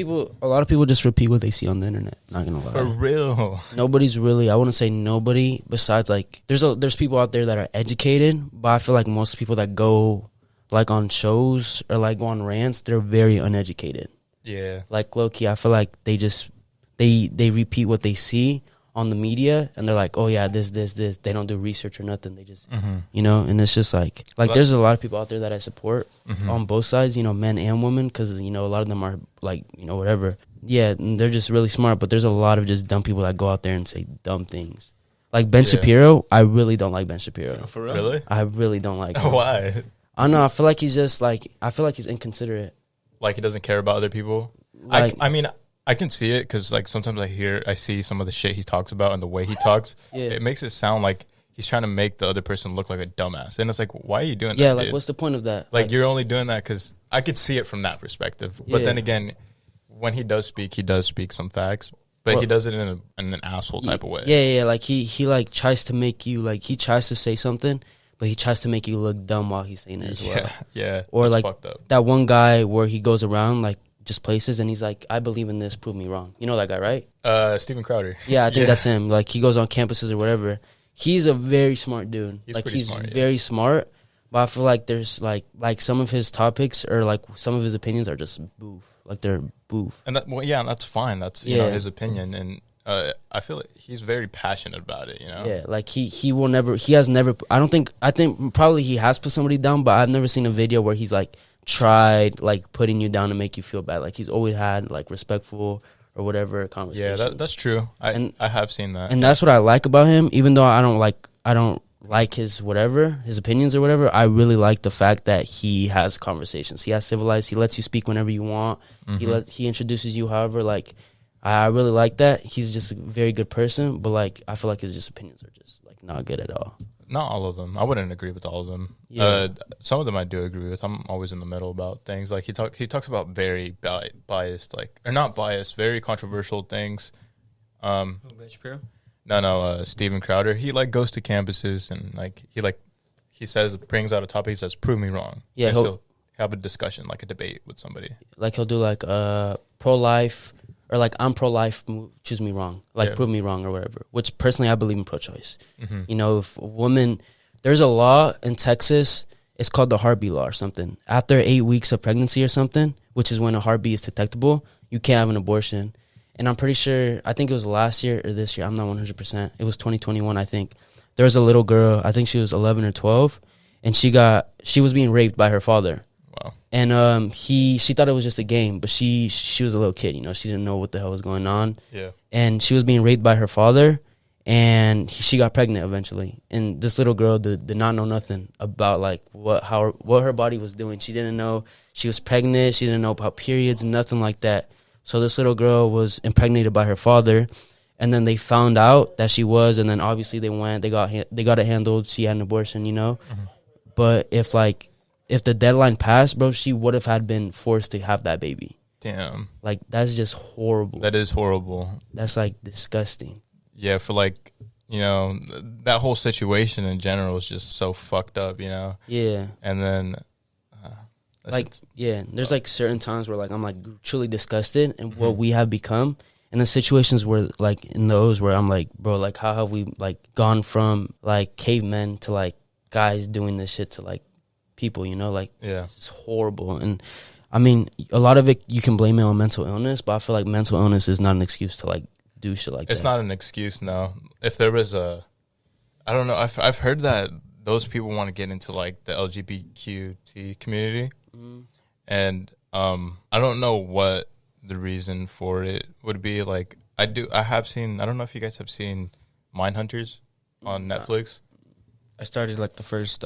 Speaker 3: people just repeat what they see on the internet. Not gonna lie.
Speaker 1: For real.
Speaker 3: Nobody's really. I wouldn't say nobody. Besides, like, there's people out there that are educated, but I feel like most people that go like on shows or like go on rants, they're very uneducated.
Speaker 1: Yeah.
Speaker 3: Like low key, I feel like they just they repeat what they see on the media, and they're like, oh yeah, this. They don't do research or nothing. They just, you know, and it's just like there's a lot of people out there that I support on both sides, you know, men and women, because, you know, a lot of them are like, you know, whatever. Yeah, and they're just really smart, but there's a lot of just dumb people that go out there and say dumb things. Like Ben Shapiro, I really don't like Ben Shapiro.
Speaker 1: For real? Really?
Speaker 3: I really don't like him.
Speaker 1: Why?
Speaker 3: I don't know. I feel like he's just like, I feel like he's inconsiderate.
Speaker 1: Like he doesn't care about other people?
Speaker 3: Like,
Speaker 1: I mean, I can see it because, like, sometimes I see some of the shit he talks about and the way he talks. Yeah. It makes it sound like he's trying to make the other person look like a dumbass. And it's like, why are you doing that,
Speaker 3: yeah, like,
Speaker 1: dude?
Speaker 3: what's the point of that?
Speaker 1: Like, you're only doing that because I could see it from that perspective. But then again, when he does speak some facts. But he does it in an asshole type of way.
Speaker 3: Yeah. Like, he like, tries to make you, like, he tries to say something, but he tries to make you look dumb while he's saying it as well.
Speaker 1: Yeah.
Speaker 3: Or, like,
Speaker 1: fucked up.
Speaker 3: That one guy where he goes around, like, just places, and he's like, I believe in this, prove me wrong. You know that guy, right?
Speaker 1: Steven Crowder.
Speaker 3: Yeah, I think that's him. Like, he goes on campuses or whatever. He's a very smart dude. He's
Speaker 1: smart,
Speaker 3: very smart, but I feel like there's, like some of his topics or, like, some of his opinions are just boof. Like, they're boof.
Speaker 1: And that's fine. That's, you know, his opinion. And I feel like he's very passionate about it, you know?
Speaker 3: Yeah, like, he I think probably he has put somebody down, but I've never seen a video where he's, like, tried, like, putting you down to make you feel bad. Like, he's always had, like, respectful or whatever conversations.
Speaker 1: Yeah, that's true. I have seen that.
Speaker 3: And that's what I like about him, even though I don't like his opinions or whatever, I really like the fact that he has conversations. He has civilized. He lets you speak whenever you want. He introduces you however. Like, I really like that. He's just a very good person, but like I feel like his just opinions are just like not good at all.
Speaker 1: Not all of them. I wouldn't agree with all of them.
Speaker 3: Yeah.
Speaker 1: Some of them I do agree with. I'm always in the middle about things. Like he talks about very biased, like, or not biased, very controversial things. No, Steven Crowder. He like goes to campuses and he says, brings out a topic. He says, "Prove me wrong."
Speaker 3: Yeah,
Speaker 1: he'll have a discussion, like a debate with somebody.
Speaker 3: Like he'll do like pro-life or like I'm pro-life, choose me wrong, like prove me wrong or whatever. Which personally I believe in pro-choice. You know, if a woman, there's a law in Texas. It's called the heartbeat law or something. After 8 weeks of pregnancy or something, which is when a heartbeat is detectable, you can't have an abortion. And I'm pretty sure, I think it was last year or this year. I'm not 100%. It was 2021, I think. There was a little girl, I think she was 11 or 12, and she was being raped by her father.
Speaker 1: Wow.
Speaker 3: And she thought it was just a game, but she was a little kid, you know. She didn't know what the hell was going on.
Speaker 1: Yeah.
Speaker 3: And she was being raped by her father, and she got pregnant eventually. And this little girl did not know nothing about like what her body was doing. She didn't know she was pregnant. She didn't know about periods, nothing like that. So this little girl was impregnated by her father, and then they found out that she was, and then obviously they got it handled. She had an abortion, you know. But if the deadline passed, bro, she would have been forced to have that baby.
Speaker 1: Damn.
Speaker 3: Like, that's just horrible.
Speaker 1: That is horrible.
Speaker 3: That's like disgusting.
Speaker 1: Yeah, for like, you know, that whole situation in general is just so fucked up, you know.
Speaker 3: Yeah.
Speaker 1: And then
Speaker 3: there's like certain times where like I'm like truly disgusted in what we have become, and the situations where like in those where I'm like, bro, like how have we like gone from like cavemen to like guys doing this shit to like people, you know, like it's horrible. And I mean, a lot of it you can blame it on mental illness, but I feel like mental illness is not an excuse to like do shit like that.
Speaker 1: It's not an excuse, no. If there was I don't know, I've heard that those people want to get into like the LGBTQ community. And I don't know what the reason for it would be. Like I have seen, I don't know if you guys have seen Mindhunters on Netflix.
Speaker 2: I started like the first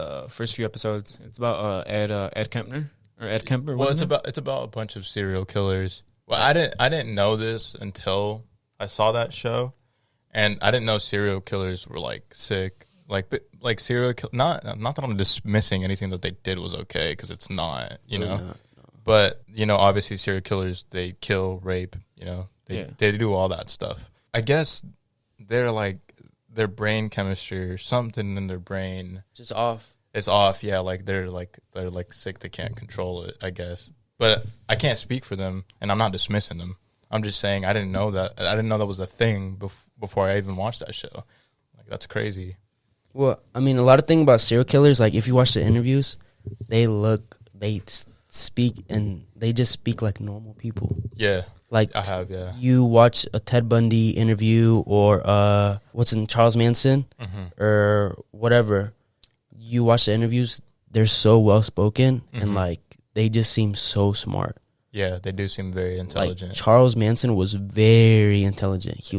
Speaker 2: few episodes. It's about Ed Kemper.
Speaker 1: Well, it's about a bunch of serial killers. Well, I didn't know this until I saw that show, and I didn't know serial killers were like sick. Like serial kill, not that I'm dismissing anything that they did was okay, because it's not, you know.
Speaker 3: No.
Speaker 1: But you know, obviously serial killers, they kill, rape, you know, they do all that stuff. I guess they're like their brain chemistry or something in their brain
Speaker 3: just off.
Speaker 1: It's off, yeah. Like they're sick, they can't control it, I guess. But I can't speak for them, and I'm not dismissing them. I'm just saying I didn't know that. I didn't know that was a thing before I even watched that show. Like that's crazy.
Speaker 3: Well, I mean, a lot of things about serial killers, like if you watch the interviews, they speak, and they just speak like normal people.
Speaker 1: Yeah.
Speaker 3: Like
Speaker 1: I have, yeah.
Speaker 3: You watch a Ted Bundy interview or Charles Manson or whatever. You watch the interviews, they're so well spoken and like they just seem so smart.
Speaker 1: Yeah, they do seem very intelligent.
Speaker 3: Like Charles Manson was very intelligent.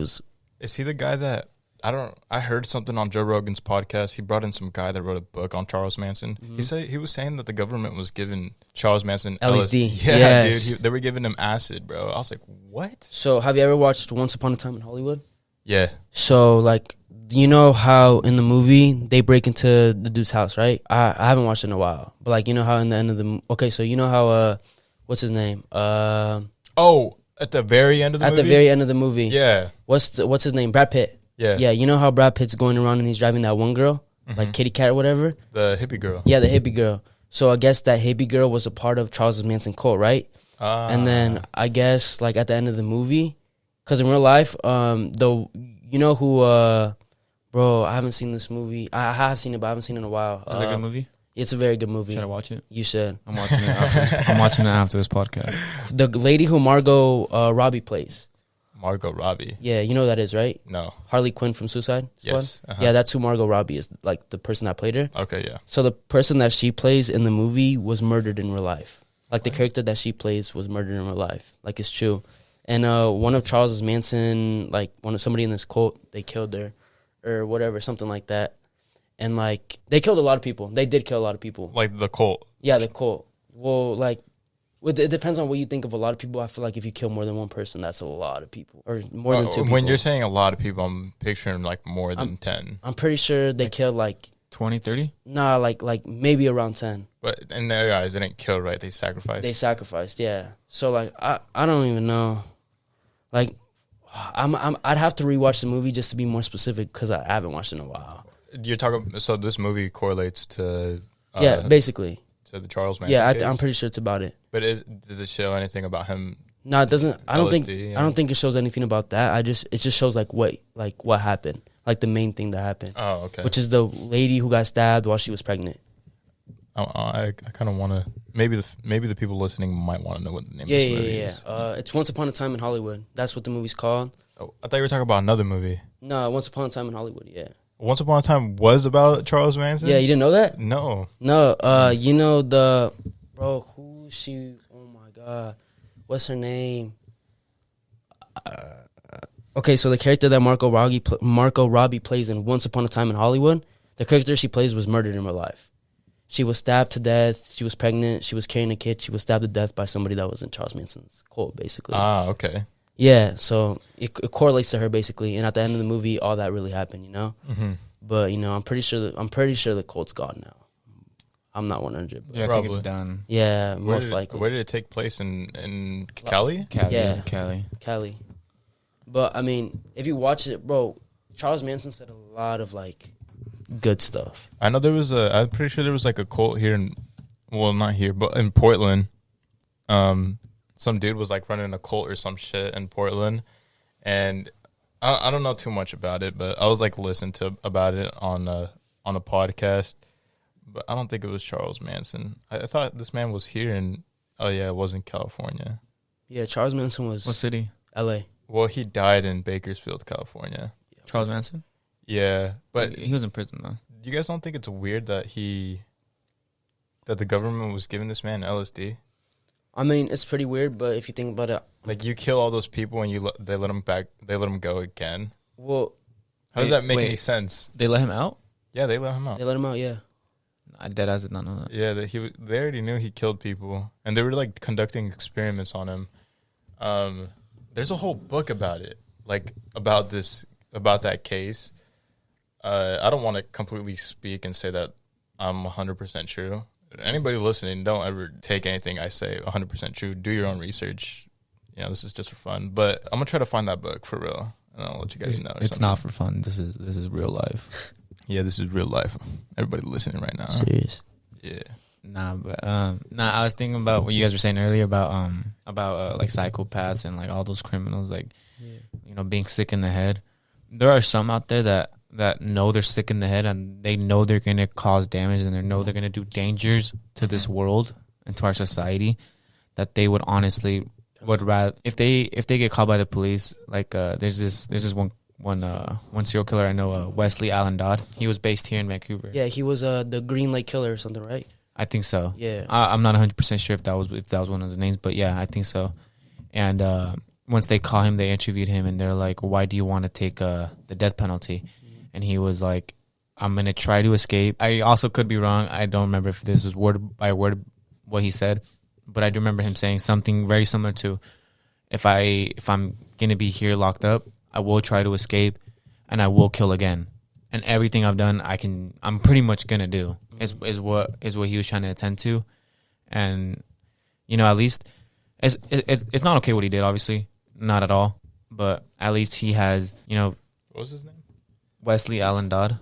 Speaker 1: Is he the guy that I heard something on Joe Rogan's podcast. He brought in some guy that wrote a book on Charles Manson. He was saying that the government was giving Charles Manson
Speaker 3: LSD.
Speaker 1: Yeah,
Speaker 3: yes.
Speaker 1: Dude, they were giving him acid, bro. I was like, what?
Speaker 3: So, have you ever watched Once Upon a Time in Hollywood?
Speaker 1: Yeah.
Speaker 3: So, like, you know how in the movie they break into the dude's house, right? I haven't watched it in a while, but like, you know how in the end of the so you know how what's his name?
Speaker 1: At the very end of the movie.
Speaker 3: At the very end of the movie.
Speaker 1: Yeah.
Speaker 3: What's his name? Brad Pitt.
Speaker 1: Yeah.
Speaker 3: Yeah, you know how Brad Pitt's going around and he's driving that one girl, like Kitty Cat or whatever?
Speaker 1: The hippie girl.
Speaker 3: Yeah, the hippie girl. So I guess that hippie girl was a part of Charles Manson cult, right? And then I guess like at the end of the movie, because in real life, you know who, bro, I haven't seen this movie. I have seen it, but I haven't seen it in a while.
Speaker 2: Is it a good movie?
Speaker 3: It's a very good movie.
Speaker 2: Should I watch it?
Speaker 3: You should.
Speaker 2: I'm watching it. I'm watching it after this podcast.
Speaker 3: The lady who Margot Robbie plays.
Speaker 1: Margot Robbie.
Speaker 3: Yeah, you know who that is, right?
Speaker 1: No.
Speaker 3: Harley Quinn from Suicide Squad?
Speaker 1: Yes.
Speaker 3: Yeah, that's who Margot Robbie is, like the person that played her.
Speaker 1: Okay, yeah.
Speaker 3: So the person that she plays in the movie was murdered in real life. Like the character that she plays was murdered in real life. Like it's true. And one of Charles Manson, like somebody in this cult, they killed her or whatever, something like that. And, like, they killed a lot of people. They did kill a lot of people.
Speaker 1: Like the cult.
Speaker 3: Yeah, the cult. Well, like, it depends on what you think of a lot of people. I feel like if you kill more than one person, that's a lot of people. Or more than 2 people.
Speaker 1: When you're saying a lot of people, I'm picturing, like, more than 10.
Speaker 3: I'm pretty sure they killed, like...
Speaker 2: 20, 30?
Speaker 3: Nah, like maybe around 10.
Speaker 1: But in their eyes, they didn't kill, right? They sacrificed.
Speaker 3: They sacrificed, yeah. So, like, I don't even know. Like, I'd have to rewatch the movie just to be more specific because I haven't watched it in a while.
Speaker 1: You're talking... So this movie correlates to...
Speaker 3: yeah, basically.
Speaker 1: To the Charles Manson
Speaker 3: Yeah, I'm pretty sure it's about it.
Speaker 1: But did it show anything about him?
Speaker 3: No, it doesn't. I don't think.
Speaker 1: LSD,
Speaker 3: I don't think it shows anything about that. It just shows like what happened, like the main thing that happened.
Speaker 1: Oh, okay.
Speaker 3: Which is the lady who got stabbed while she was pregnant.
Speaker 1: I kind of want to. Maybe the people listening might want to know what the name of this movie is.
Speaker 3: Yeah. It's Once Upon a Time in Hollywood. That's what the movie's called.
Speaker 1: Oh, I thought you were talking about another movie.
Speaker 3: No, Once Upon a Time in Hollywood. Yeah.
Speaker 1: Once Upon a Time was about Charles Manson?
Speaker 3: Yeah, you didn't know that?
Speaker 1: No.
Speaker 3: No. You know the bro who she? Oh my god, what's her name? Okay, so the character that Margot Robbie plays in Once Upon a Time in Hollywood, the character she plays was murdered in real life. She was stabbed to death. She was pregnant. She was carrying a kid. She was stabbed to death by somebody that was in Charles Manson's cult, basically.
Speaker 1: Ah, okay.
Speaker 3: Yeah, so it correlates to her basically, and at the end of the movie, all that really happened, you know.
Speaker 1: Mm-hmm.
Speaker 3: But I'm pretty sure the cult's gone now. I'm not 100.
Speaker 2: Yeah, I think it's done.
Speaker 3: Yeah, most likely.
Speaker 1: Where did it take place in Cali?
Speaker 2: Cali.
Speaker 3: Yeah.
Speaker 2: Cali.
Speaker 3: But I mean, if you watch it, bro, Charles Manson said a lot of like good stuff.
Speaker 1: I know I'm pretty sure there was like a cult here not here, but in Portland. Some dude was like running a cult or some shit in Portland, and I don't know too much about it, but I was like listening to about it on a podcast, but I don't think it was Charles Manson. I thought this man was here it was in California.
Speaker 3: Yeah, Charles Manson was
Speaker 2: What city?
Speaker 3: L.A.
Speaker 1: Well, he died in Bakersfield, California.
Speaker 2: Charles Manson?
Speaker 1: Yeah, but
Speaker 2: He was in prison, though.
Speaker 1: you guys don't think it's weird that the government was giving this man LSD?
Speaker 3: I mean, it's pretty weird, but if you think about it,
Speaker 1: Like, you kill all those people and they let him go again.
Speaker 3: well,
Speaker 1: How does that make any sense?
Speaker 2: They let him out?
Speaker 1: Yeah, they let him out.
Speaker 3: they let him out. Yeah,
Speaker 2: I did not know that.
Speaker 1: Yeah, they already knew he killed people, and they were like conducting experiments on him. There's a whole book about it, like about that case. I don't want to completely speak and say that I'm 100% true. Anybody listening, don't ever take anything I say 100% true. Do your own research. You know, this is just for fun. But I'm gonna try to find that book for real, and I'll let you guys know.
Speaker 2: It's not for fun. This is real life.
Speaker 1: Yeah, this is real life. Everybody listening right now.
Speaker 3: serious.
Speaker 1: Yeah.
Speaker 2: I was thinking about what you guys were saying earlier about like psychopaths and like all those criminals, like being sick in the head. There are some out there that know they're sick in the head and they know they're gonna cause damage and they know they're gonna do dangers to this world and to our society, that they would honestly would rather if they get caught by the police. Like there's this one serial killer I know, Wesley Allen Dodd. He was based here in Vancouver.
Speaker 3: Yeah, he was the Green Lake Killer or something, right?
Speaker 2: I think so.
Speaker 3: Yeah,
Speaker 2: I'm not 100% sure if that was one of his names, but yeah, I think so. And once they caught him, they interviewed him, and they're like, "Why do you want to take the death penalty?" And he was like, "I'm gonna try to escape." I also could be wrong. I don't remember if this is word by word what he said, but I do remember him saying something very similar to, "If I'm gonna be here locked up, I will try to escape, and I will kill again. And everything I've done, I'm pretty much gonna do." Is what he was trying to attend to, and at least it's not okay what he did. Obviously, not at all. But at least he has,
Speaker 1: What was his name?
Speaker 2: Wesley Allen Dodd.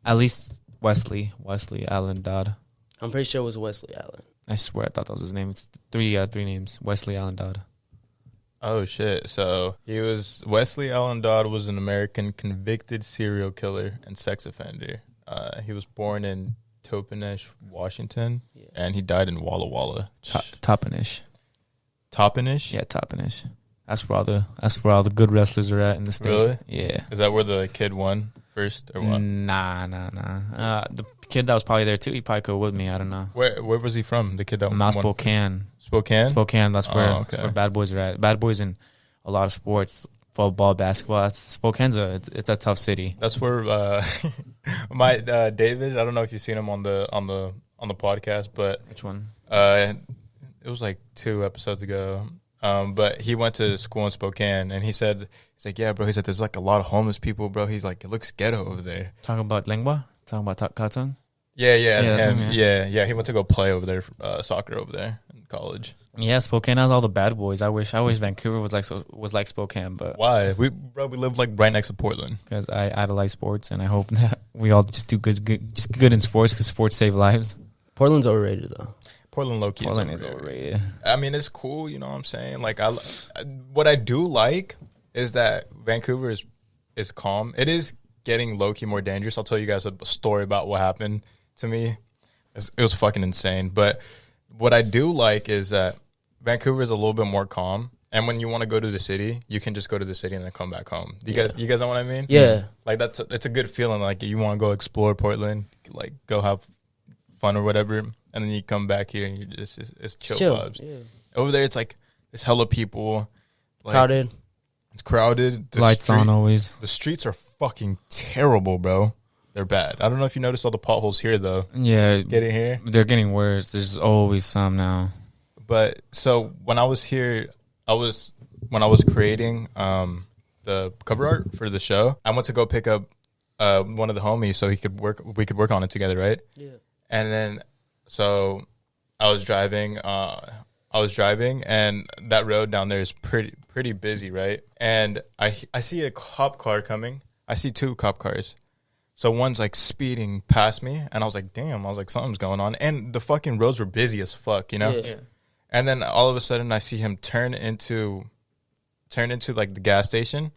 Speaker 2: At least Wesley Allen Dodd.
Speaker 3: I'm pretty sure it was Wesley Allen.
Speaker 2: I swear I thought that was his name. It's three names. Wesley Allen Dodd.
Speaker 1: Oh shit! So Wesley Allen Dodd was an American convicted serial killer and sex offender. He was born in Toppenish, Washington, and he died in Walla Walla.
Speaker 2: Toppenish.
Speaker 1: Toppenish?
Speaker 2: Yeah, Toppenish. That's where all the good wrestlers are at in the state.
Speaker 1: Really?
Speaker 2: Yeah.
Speaker 1: Is that where the kid won first or what?
Speaker 2: Nah. The kid that was probably there too, he probably could with me. I don't know.
Speaker 1: Where was he from? The kid that
Speaker 2: Mouse
Speaker 1: won?
Speaker 2: Spokane.
Speaker 1: Spokane?
Speaker 2: Spokane. That's where
Speaker 1: okay.
Speaker 2: Bad Boys are at. Bad Boys in a lot of sports. football, basketball. Spokane's it's a tough city.
Speaker 1: That's where my David. I don't know if you've seen him on the podcast, but
Speaker 2: Which one?
Speaker 1: it was like 2 episodes ago. But he went to school in Spokane, and he's like, yeah, bro. He said there's like a lot of homeless people, bro. He's like, it looks ghetto over there.
Speaker 2: Talking about lengua? Talking about Katong?
Speaker 1: Yeah,
Speaker 2: Yeah,
Speaker 1: yeah. He went to go play over there, soccer over there in college.
Speaker 2: Yeah, Spokane has all the bad boys. I wish Vancouver was like Spokane, but
Speaker 1: Why? We live like right next to Portland.
Speaker 2: because I idolize sports, and I hope that we all just do good in sports because sports save lives.
Speaker 3: Portland's overrated though.
Speaker 1: Portland low-key
Speaker 2: Portland
Speaker 1: is
Speaker 2: is
Speaker 1: overrated.
Speaker 2: overrated.
Speaker 1: I mean, it's cool, you know what I'm saying? Like, what I do like is that Vancouver is calm. It is getting low-key more dangerous. I'll tell you guys a story about what happened to me. It was fucking insane. But what I do like is that Vancouver is a little bit more calm. And when you want to go to the city, you can just go to the city and then come back home. You guys know what I mean?
Speaker 3: Yeah.
Speaker 1: Like, it's a good feeling. Like, you want to go explore Portland, like, go have fun or whatever, and then you come back here and you just it's chill vibes.
Speaker 3: Yeah.
Speaker 1: Over there, it's like there's hella people, like,
Speaker 3: Crowded.
Speaker 1: It's crowded.
Speaker 2: Lights on always.
Speaker 1: The streets are fucking terrible, bro. They're bad. I don't know if you noticed all the potholes here though.
Speaker 2: Yeah,
Speaker 1: Getting here,
Speaker 2: they're getting worse. There's always some now.
Speaker 1: but so when I was here, when I was creating the cover art for the show, I went to go pick up one of the homies so we could work on it together, right?
Speaker 3: Yeah.
Speaker 1: And then, so I was driving, and that road down there is pretty busy, right? And I see a cop car coming. I see 2 cop cars. So one's like speeding past me, and I was like, damn, I was like, something's going on. And the fucking roads were busy as fuck, you know?
Speaker 3: Yeah.
Speaker 1: And then all of a sudden I see him turn into like the gas station.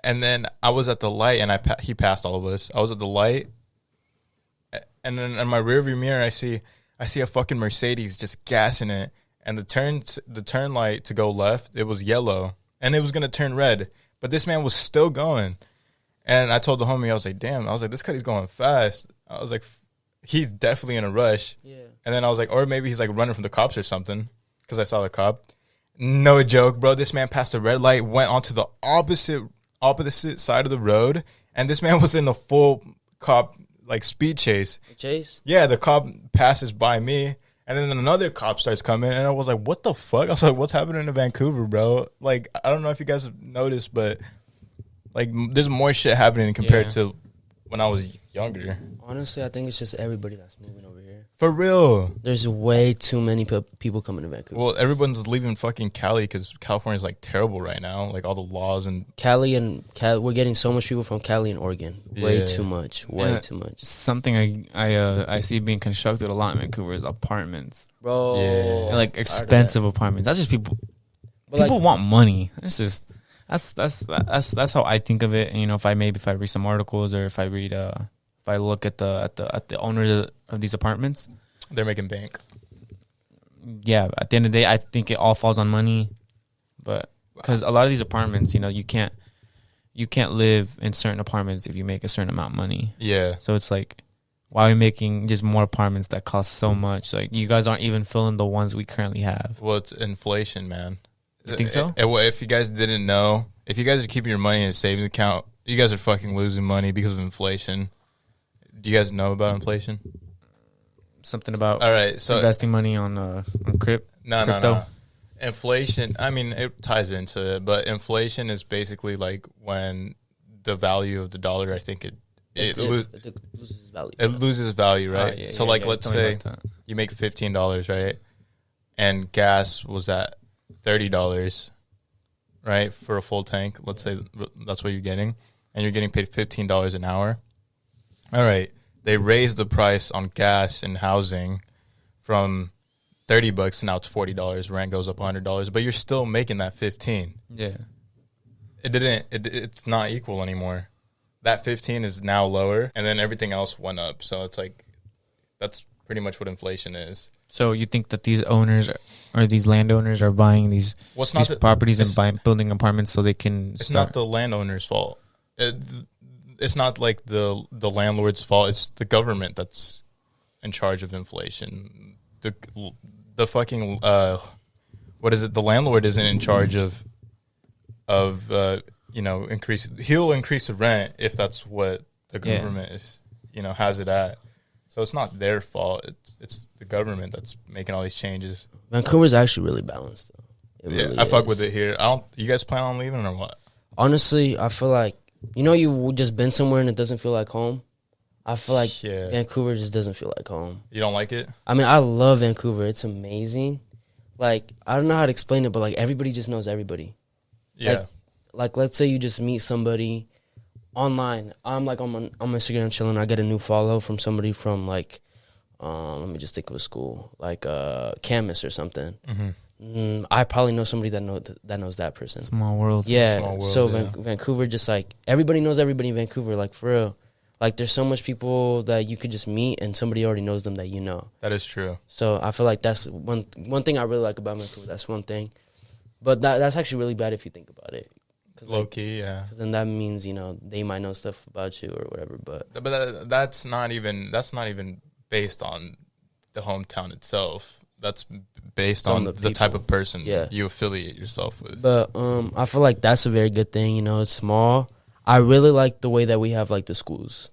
Speaker 1: And then I was at the light, and he passed all of us. I was at the light. And then in my rearview mirror, I see a fucking Mercedes just gassing it, and the turn light to go left, it was yellow, and it was gonna turn red, but this man was still going. And I told the homie, I was like, damn, I was like, this cutty's going fast. I was like, he's definitely in a rush.
Speaker 3: Yeah.
Speaker 1: And then I was like, or maybe he's like running from the cops or something, because I saw the cop. No joke, bro. This man passed the red light, went onto the opposite side of the road, and this man was in a full cop like speed chase.
Speaker 3: Chase?
Speaker 1: Yeah, the cop passes by me, and then another cop starts coming, and I was like, what the fuck? I was like, what's happening in Vancouver, bro? Like, I don't know if you guys have noticed, but like, there's more shit happening compared to when I was younger.
Speaker 3: Honestly, I think it's just everybody that's moving over here.
Speaker 1: For real.
Speaker 3: There's way too many people coming to Vancouver.
Speaker 1: Well, everyone's leaving fucking Cali because California's like terrible right now. Like all the laws and
Speaker 3: We're getting so much people from Cali and Oregon. Way too much. Way too much.
Speaker 2: Something I see being constructed a lot in Vancouver is apartments.
Speaker 3: Bro.
Speaker 1: Yeah.
Speaker 2: And like expensive apartments. That's just people.
Speaker 3: But
Speaker 2: People want money. It's just that's how I think of it. And, you know, if I read some articles, or if I look at the owners of these apartments,
Speaker 1: they're making bank.
Speaker 2: Yeah, at the end of the day, I think it all falls on money. But because a lot of these apartments, you know, you can't live in certain apartments if you make a certain amount of money.
Speaker 1: Yeah.
Speaker 2: So it's like, why are we making just more apartments that cost so much? Like, you guys aren't even filling the ones we currently have.
Speaker 1: Well, it's inflation, man.
Speaker 2: You think so?
Speaker 1: If you guys didn't know, if you guys are keeping your money in a savings account, you guys are fucking losing money because of inflation. Do you guys know about inflation?
Speaker 2: Something about
Speaker 1: all right, so
Speaker 2: investing money on crypto.
Speaker 1: No. Inflation, I mean, it ties into it, but inflation is basically like when the value of the dollar, I think it
Speaker 3: loses value.
Speaker 1: It loses value, right?
Speaker 2: Yeah,
Speaker 1: so, let's say you make $15, right? And gas was at $30, right, for a full tank. Let's say that's what you're getting, and you're getting paid $15 an hour. All right, they raised the price on gas and housing from $30 to now it's $40. Rent goes up $100, but you're still making that $15.
Speaker 2: Yeah,
Speaker 1: it's not equal anymore. That $15 is now lower, and then everything else went up. So it's like that's pretty much what inflation is.
Speaker 2: So you think that these owners or these landowners are buying these properties and building apartments so they can
Speaker 1: It's not the landowner's fault. It's not like the landlord's fault. It's the government that's in charge of inflation. The fucking what is it? The landlord isn't in charge of of he'll increase the rent if that's what the government is has it at. So it's not their fault. It's the government that's making all these changes.
Speaker 3: Vancouver's actually really balanced though.
Speaker 1: Really I fuck with it here. You guys plan on leaving or what?
Speaker 3: Honestly, I feel like you've just been somewhere and it doesn't feel like home. I feel like Vancouver just doesn't feel like home.
Speaker 1: You don't like it?
Speaker 3: I mean, I love Vancouver. It's amazing. Like, I don't know how to explain it, but like everybody just knows everybody.
Speaker 1: Yeah.
Speaker 3: Like let's say you just meet somebody online. I'm like on Instagram chilling. I get a new follow from somebody from like, let me just think of a school like Camus or something. I probably know somebody that knows that person.
Speaker 2: Small world.
Speaker 3: Yeah.
Speaker 1: Small world,
Speaker 3: So
Speaker 1: yeah.
Speaker 3: Vancouver, just like everybody knows everybody in Vancouver. Like for real. Like there's so much people that you could just meet and somebody already knows them that you know.
Speaker 1: That is true.
Speaker 3: So I feel like that's one thing I really like about Vancouver. That's one thing. But that's actually really bad if you think about it.
Speaker 1: Low key, yeah.
Speaker 3: Because then that means they might know stuff about you or whatever. But
Speaker 1: that's not even based on the hometown itself. That's based on the type of person you affiliate yourself with.
Speaker 3: But I feel like that's a very good thing. It's small. I really like the way that we have like the schools.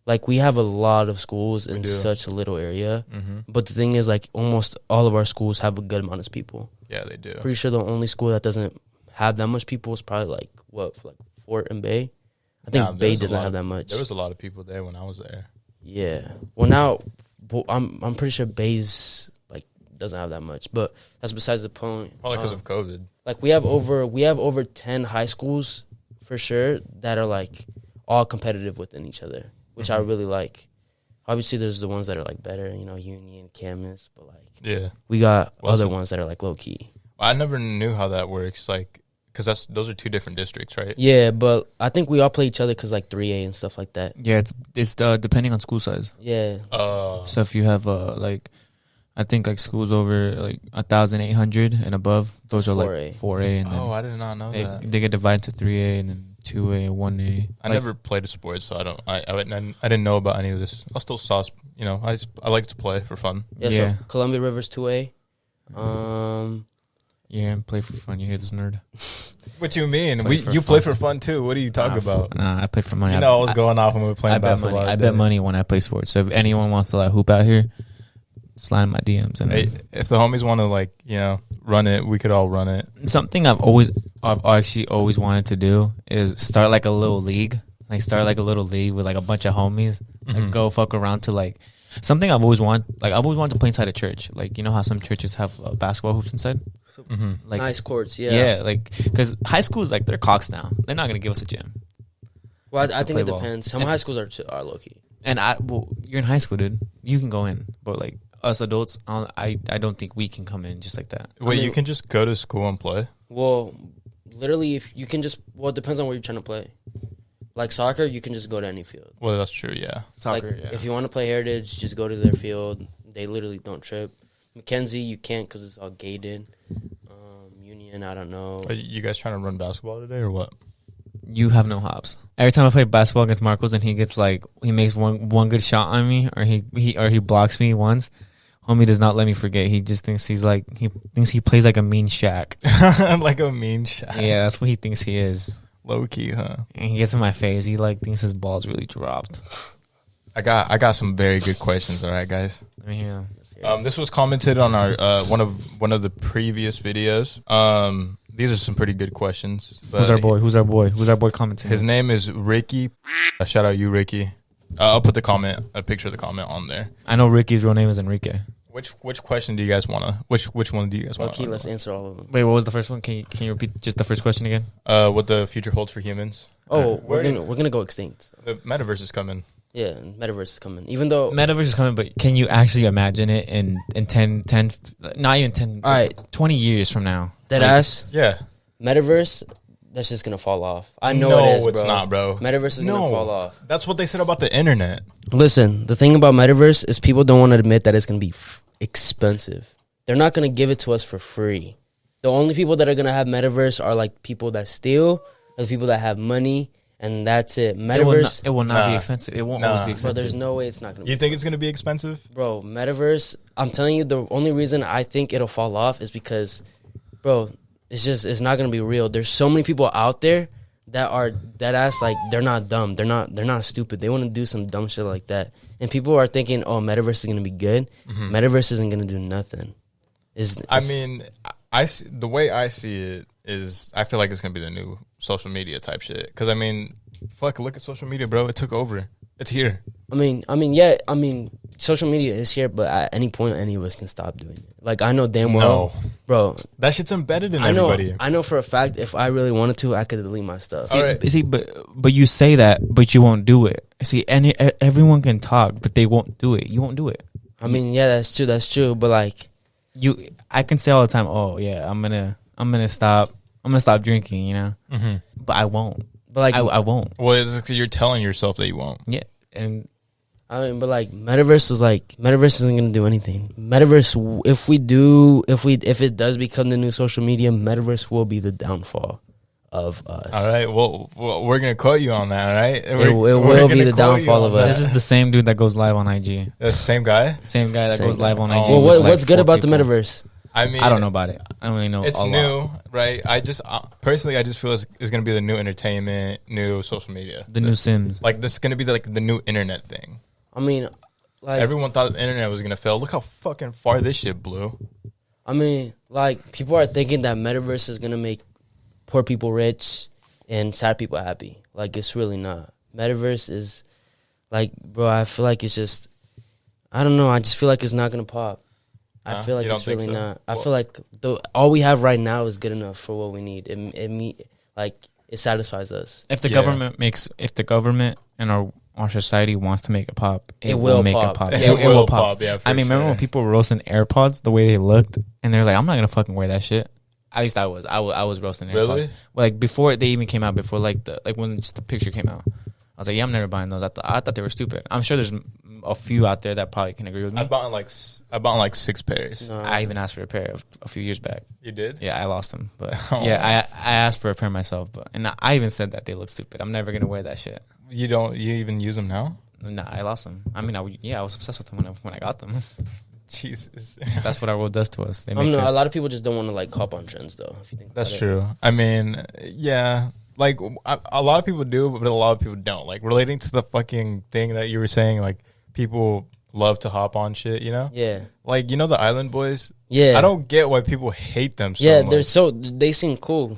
Speaker 3: Like we have a lot of schools in such a little area. But the thing is, like almost all of our schools have a good amount of people.
Speaker 1: Yeah, they do.
Speaker 3: Pretty sure the only school that doesn't have that much people is probably like Fort and Bay. I think Bay doesn't have that much.
Speaker 1: There was a lot of people there when I was there.
Speaker 3: Yeah. Well, now I'm pretty sure Bay's like doesn't have that much, but that's besides the point.
Speaker 1: Probably because of COVID.
Speaker 3: Like we have over 10 high schools for sure that are like all competitive within each other, which I really like. Obviously, there's the ones that are like better, Union, Camus, but like we got other ones that are like low key.
Speaker 1: I never knew how that works, like because those are two different districts, right?
Speaker 3: Yeah, but I think we all play each other because like 3A and stuff like that.
Speaker 2: Yeah, it's depending on school size.
Speaker 3: Yeah.
Speaker 2: So if you have I think like schools over like 1,800 and above, those are
Speaker 3: 4A.
Speaker 2: like 4A. And then
Speaker 1: I did not know that.
Speaker 2: They get divided to 3A and then 2A, 1A.
Speaker 1: I never played a sport, so I didn't know about any of this. I still saw, I like to play for fun.
Speaker 3: Yeah. So Columbia River's 2A.
Speaker 2: Yeah, play for fun. You hear this nerd?
Speaker 1: What you mean?
Speaker 2: You
Speaker 1: play for fun too. What are you talking about?
Speaker 2: Nah, I play for money.
Speaker 1: I was going off when we were playing basketball.
Speaker 2: I bet money when I play sports. So if anyone wants to like hoop out here, slide in my DMs. And
Speaker 1: if the homies want to run it, we could all run it.
Speaker 2: Something I've actually always wanted to do is start like a little league. Like start like a little league with like a bunch of homies. Like go fuck around to like something I've always wanted. Like I've always wanted to play inside a church. Like how some churches have basketball hoops inside. Like
Speaker 3: nice courts,
Speaker 2: yeah. Like because high schools like they're cocks now. They're not gonna give us a gym.
Speaker 3: Well, I think it depends. Some high schools are low key.
Speaker 2: And you're in high school, dude. You can go in, but like us adults, I don't think we can come in just like that.
Speaker 1: Wait, you can just go to school and play?
Speaker 3: Well, literally, if you can just it depends on where you're trying to play. Like soccer, you can just go to any field.
Speaker 1: Well, that's true, yeah.
Speaker 3: Soccer, if you want to play Heritage, just go to their field. They literally don't trip. Mackenzie, you can't because it's all gated. Union, I don't know.
Speaker 1: Are you guys trying to run basketball today or what?
Speaker 2: You have no hops. Every time I play basketball against Marcos and he gets he makes one good shot on me or he blocks me once, homie does not let me forget. He just thinks he plays like a mean Shaq.
Speaker 1: Like a mean Shaq.
Speaker 2: Yeah, that's what he thinks he is.
Speaker 1: Low key, huh?
Speaker 2: And he gets in my face. He thinks his ball's really dropped.
Speaker 1: I got some very good questions. All right, guys.
Speaker 2: Let me hear them.
Speaker 1: This was commented on our one of the previous videos. These are some pretty good questions.
Speaker 2: Who's our boy? Who's our boy commenting?
Speaker 1: His name is Ricky. Shout out you, Ricky. I'll put a picture of the comment on there.
Speaker 2: I know Ricky's real name is Enrique.
Speaker 1: Which question do you guys want to? Which one do you guys want?
Speaker 3: Okay, let's answer all of them.
Speaker 2: Wait, what was the first one? Can you repeat just the first question again?
Speaker 1: What the future holds for humans?
Speaker 3: Oh, we're gonna go extinct.
Speaker 1: The metaverse is coming.
Speaker 3: Yeah, metaverse is coming. Even though
Speaker 2: metaverse is coming, but can you actually imagine it in 10, not even 10,
Speaker 3: all right,
Speaker 2: 20 years from now?
Speaker 3: Deadass?
Speaker 1: Yeah.
Speaker 3: Metaverse, that's just going to fall off. I know it is, bro.
Speaker 1: No, it's not, bro.
Speaker 3: Metaverse is going to fall off.
Speaker 1: That's what they said about the internet.
Speaker 3: Listen, the thing about metaverse is people don't want to admit that it's going to be expensive. They're not going to give it to us for free. The only people that are going to have metaverse are like people that steal, or the people that have money. And that's it. Metaverse.
Speaker 2: It will not be expensive. It won't always be expensive.
Speaker 3: Bro, there's no way it's not going to be
Speaker 1: You think it's going to be expensive?
Speaker 3: Bro, Metaverse, I'm telling you, the only reason I think it'll fall off is because, bro, it's not gonna be real. There's so many people out there that are dead ass like they're not dumb. They're not stupid. They want to do some dumb shit like that. And people are thinking, oh, metaverse is gonna be good. Metaverse isn't gonna do nothing.
Speaker 1: I mean, the way I see it is, I feel like it's gonna be the new social media type shit. Because I mean, fuck, look at social media, bro. It took over. It's here.
Speaker 3: I mean, social media is here, but at any point, any of us can stop doing it. Like, I know damn well, bro.
Speaker 1: That shit's embedded in everybody.
Speaker 3: I know for a fact, if I really wanted to, I could delete my stuff.
Speaker 2: See, but you say that, but you won't do it. See, everyone can talk, but they won't do it. You won't do it.
Speaker 3: I mean, yeah, that's true. But like,
Speaker 2: I can say all the time, oh yeah, I'm gonna stop drinking, you know, but I won't. But like, I won't.
Speaker 1: Well, it's because you're telling yourself that you won't.
Speaker 2: Yeah, and
Speaker 3: I mean, but like, metaverse isn't gonna do anything. Metaverse, if it does become the new social media, metaverse will be the downfall of us.
Speaker 1: All right, well we're gonna quote you on that, all right?
Speaker 3: It will be the downfall of us.
Speaker 2: This is the same dude that goes live on IG.
Speaker 1: The same guy?
Speaker 2: Same guy that goes live on IG.
Speaker 3: Well, what's good about the metaverse?
Speaker 1: I mean,
Speaker 2: I don't know about it. I don't really know.
Speaker 1: It's new, right? I just personally, I just feel it's going to be the new entertainment, new social media,
Speaker 2: the new Sims.
Speaker 1: Like, this is going to be the new internet thing.
Speaker 3: I mean, like,
Speaker 1: everyone thought the internet was going to fail. Look how fucking far this shit blew.
Speaker 3: I mean, like, people are thinking that metaverse is going to make poor people rich and sad people happy. Like, it's really not. Metaverse is like, bro, I feel like it's just, I don't know. I just feel like it's not going to pop. I feel like it's really not. I feel like all we have right now is good enough for what we need. It satisfies us.
Speaker 2: If the government and our society wants to make it pop, it will make it pop.
Speaker 1: It will pop. Yeah,
Speaker 2: I mean, remember when people were roasting AirPods the way they looked, and they're like, "I'm not gonna fucking wear that shit." At least I was roasting AirPods.
Speaker 1: Really?
Speaker 2: Like before they even came out, before when just the picture came out, I was like, "Yeah, I'm never buying those." I thought they were stupid. I'm sure there's a few out there that probably can agree with me.
Speaker 1: I bought like 6 pairs.
Speaker 2: No. I even asked for a pair a few years back.
Speaker 1: You did?
Speaker 2: Yeah, I lost them, but yeah, I asked for a pair myself, and I even said that they look stupid. I'm never gonna wear that shit.
Speaker 1: You even use them now?
Speaker 2: Nah, I lost them. I mean, I was obsessed with them when I got them.
Speaker 1: Jesus,
Speaker 2: that's what our world does to us.
Speaker 3: A lot of people just don't want to like hop on trends, though. If you think
Speaker 1: that's true. I mean, yeah. Like, a lot of people do, but a lot of people don't. Like, relating to the fucking thing that you were saying, like, people love to hop on shit, you know?
Speaker 3: Yeah.
Speaker 1: Like, you know the Island Boys?
Speaker 3: Yeah.
Speaker 1: I don't get why people hate them so much.
Speaker 3: They seem cool.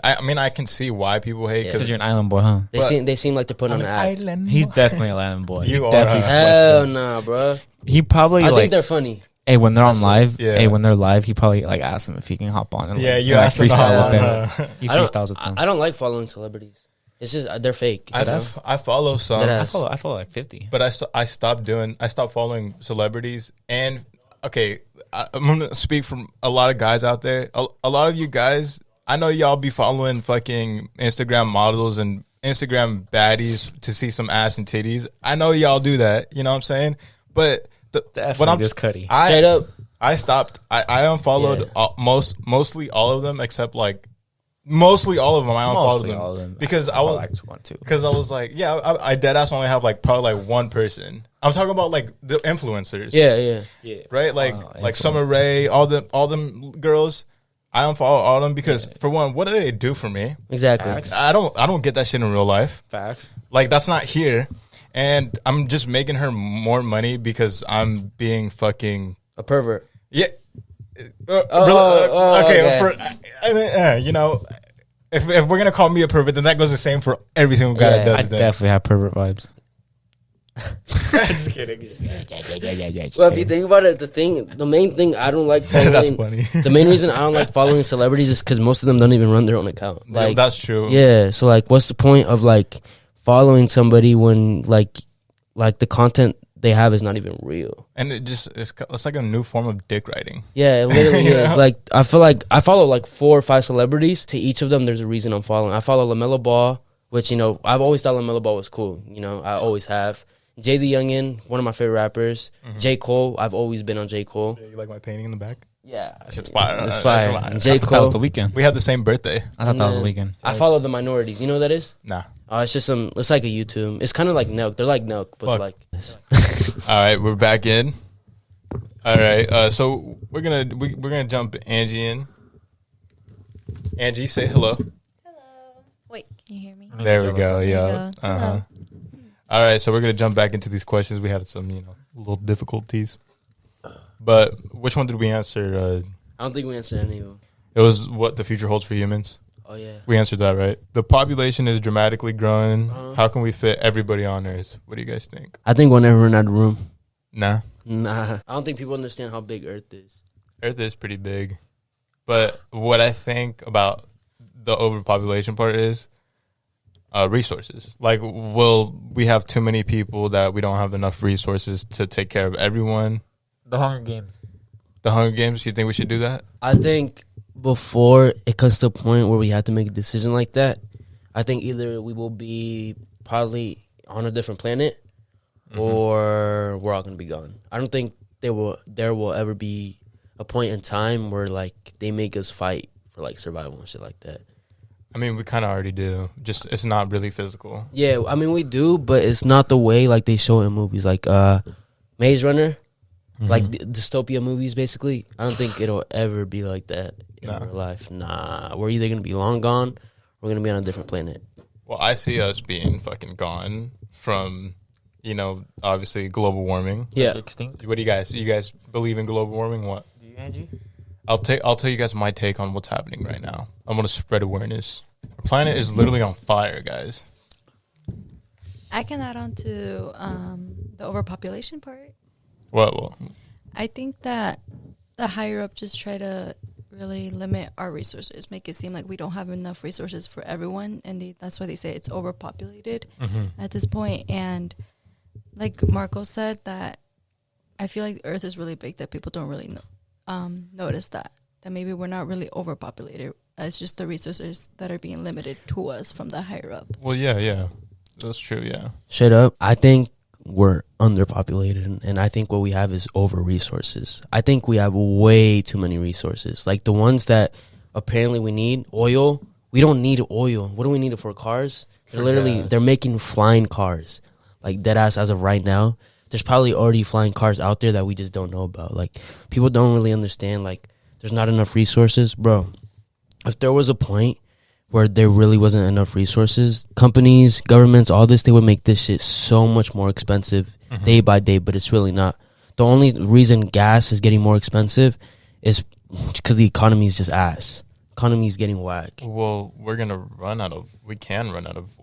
Speaker 1: I mean, I can see why people hate.
Speaker 2: Because you're an island boy, huh?
Speaker 3: They seem like they're putting on an act.
Speaker 2: He's definitely an island boy.
Speaker 1: You are.
Speaker 2: Definitely.
Speaker 3: Hell nah, bro.
Speaker 2: He probably,
Speaker 3: I think they're funny.
Speaker 2: Hey, when they're on live,
Speaker 1: yeah.
Speaker 2: when they're live, he probably like asks them if he can hop on. And,
Speaker 1: you asked him to hop on.
Speaker 2: He freestyles with them.
Speaker 3: I don't like following celebrities. It's just they're fake.
Speaker 1: I follow some.
Speaker 2: I follow like 50.
Speaker 1: But I stopped following celebrities. And okay, I'm gonna speak from a lot of guys out there. A lot of you guys, I know y'all be following fucking Instagram models and Instagram baddies to see some ass and titties. I know y'all do that. You know what I'm saying? But
Speaker 2: when I'm just Cuddy.
Speaker 3: Straight up,
Speaker 1: I stopped. I unfollowed mostly all of them, except like mostly all of them. I unfollowed them because I was like, yeah, I dead ass only have like probably like one person. I'm talking about like the influencers.
Speaker 3: Yeah.
Speaker 1: Right, like Summer Rae, all them girls. I unfollow all of them because for one, what do they do for me?
Speaker 3: Exactly.
Speaker 2: Facts.
Speaker 1: I don't get that shit in real life.
Speaker 2: Facts.
Speaker 1: Like, that's not here. And I'm just making her more money because I'm being fucking
Speaker 3: a pervert.
Speaker 1: Yeah.
Speaker 3: Okay.
Speaker 1: You know, if we're gonna call me a pervert, then that goes the same for every single guy that does
Speaker 2: I
Speaker 1: that.
Speaker 2: definitely have pervert vibes.
Speaker 1: Just kidding.
Speaker 3: Well, if you think about it, the main thing I don't like following.
Speaker 1: That's funny.
Speaker 3: The main reason I don't like following celebrities is because most of them don't even run their own account. Like,
Speaker 1: that's true.
Speaker 3: Yeah. So like, what's the point of like following somebody when like the content they have is not even real?
Speaker 1: And it's like a new form of dick riding.
Speaker 3: Yeah, it literally is. Like, I feel like I follow like 4 or 5 celebrities. To each of them, there's a reason I'm following. I follow LaMelo Ball, which, you know, I've always thought LaMelo Ball was cool. You know, I always have. Jay the Youngin, one of my favorite rappers. Mm-hmm. J. Cole, I've always been on J. Cole.
Speaker 1: Yeah, you like my painting in the back?
Speaker 3: Yeah.
Speaker 1: That shit's fire.
Speaker 3: It's fire. J. Cole.
Speaker 2: That was the weekend.
Speaker 1: We have the same birthday.
Speaker 2: I thought that was the weekend.
Speaker 3: I follow the minorities. You know what that is?
Speaker 1: Nah.
Speaker 3: It's just it's like a YouTube. It's kind of like Nelk. They're like Nelk, but like this.
Speaker 1: All right, we're back in. All right, so we're gonna jump Angie in. Angie, say hello.
Speaker 4: Hello. Wait, can you hear me?
Speaker 1: There we go.
Speaker 4: There you
Speaker 1: Yeah.
Speaker 4: go. Hello.
Speaker 1: All right, so we're gonna jump back into these questions. We had some, little difficulties, but which one did we answer?
Speaker 3: I don't think we answered any of them.
Speaker 1: It was what the future holds for humans.
Speaker 3: Oh, yeah.
Speaker 1: We answered that, right? The population is dramatically growing.
Speaker 3: Uh-huh.
Speaker 1: How can we fit everybody on Earth? What do you guys think?
Speaker 3: I think we'll never run out of room.
Speaker 1: Nah,
Speaker 3: Nah. I don't think people understand how big Earth is.
Speaker 1: Earth is pretty big, but what I think about the overpopulation part is resources. Like, will we have too many people that we don't have enough resources to take care of everyone?
Speaker 2: The Hunger Games.
Speaker 1: The Hunger Games, you think we should do that?
Speaker 3: I think before it comes to a point where we have to make a decision like that, I think either we will be probably on a different planet or we're all going to be gone. I don't think there will ever be a point in time where, like, they make us fight for, like, survival and shit like that.
Speaker 1: I mean, we kind of already do. Just it's not really physical.
Speaker 3: Yeah, I mean, we do, but it's not the way, like, they show in movies. Like, Maze Runner, like, dystopia movies, basically. I don't think it'll ever be like that in real life. Nah, we're either going to be long gone or we're going to be on a different planet.
Speaker 1: Well, I see us being fucking gone from, obviously global warming.
Speaker 3: Yeah.
Speaker 2: Extinct.
Speaker 1: What do you guys? You guys believe in global warming? What?
Speaker 2: Do you, Angie?
Speaker 1: I'll tell you guys my take on what's happening right now. I'm gonna spread awareness. Our planet is literally on fire, guys.
Speaker 4: I can add on to the overpopulation part.
Speaker 1: Well,
Speaker 4: I think that the higher up just try to really limit our resources, make it seem like we don't have enough resources for everyone, and that's why they say it's overpopulated at this point. And like Marco said, that I feel like the Earth is really big, that people don't really notice that maybe we're not really overpopulated. It's just the resources that are being limited to us from the higher up.
Speaker 1: well, yeah, that's true. Yeah,
Speaker 3: Straight up, I think we're underpopulated, and I think what we have is over resources. I think we have way too many resources. Like the ones that apparently we need, oil. We don't need oil. What do we need it for? Cars? They're making flying cars. Like deadass as of right now. There's probably already flying cars out there that we just don't know about. Like people don't really understand, like there's not enough resources. Bro, if there was a point where there really wasn't enough resources, companies, governments, all this, they would make this shit so much more expensive day by day, but it's really not. The only reason gas is getting more expensive is because the economy is just ass. Economy is getting whack.
Speaker 1: Well, we can run out of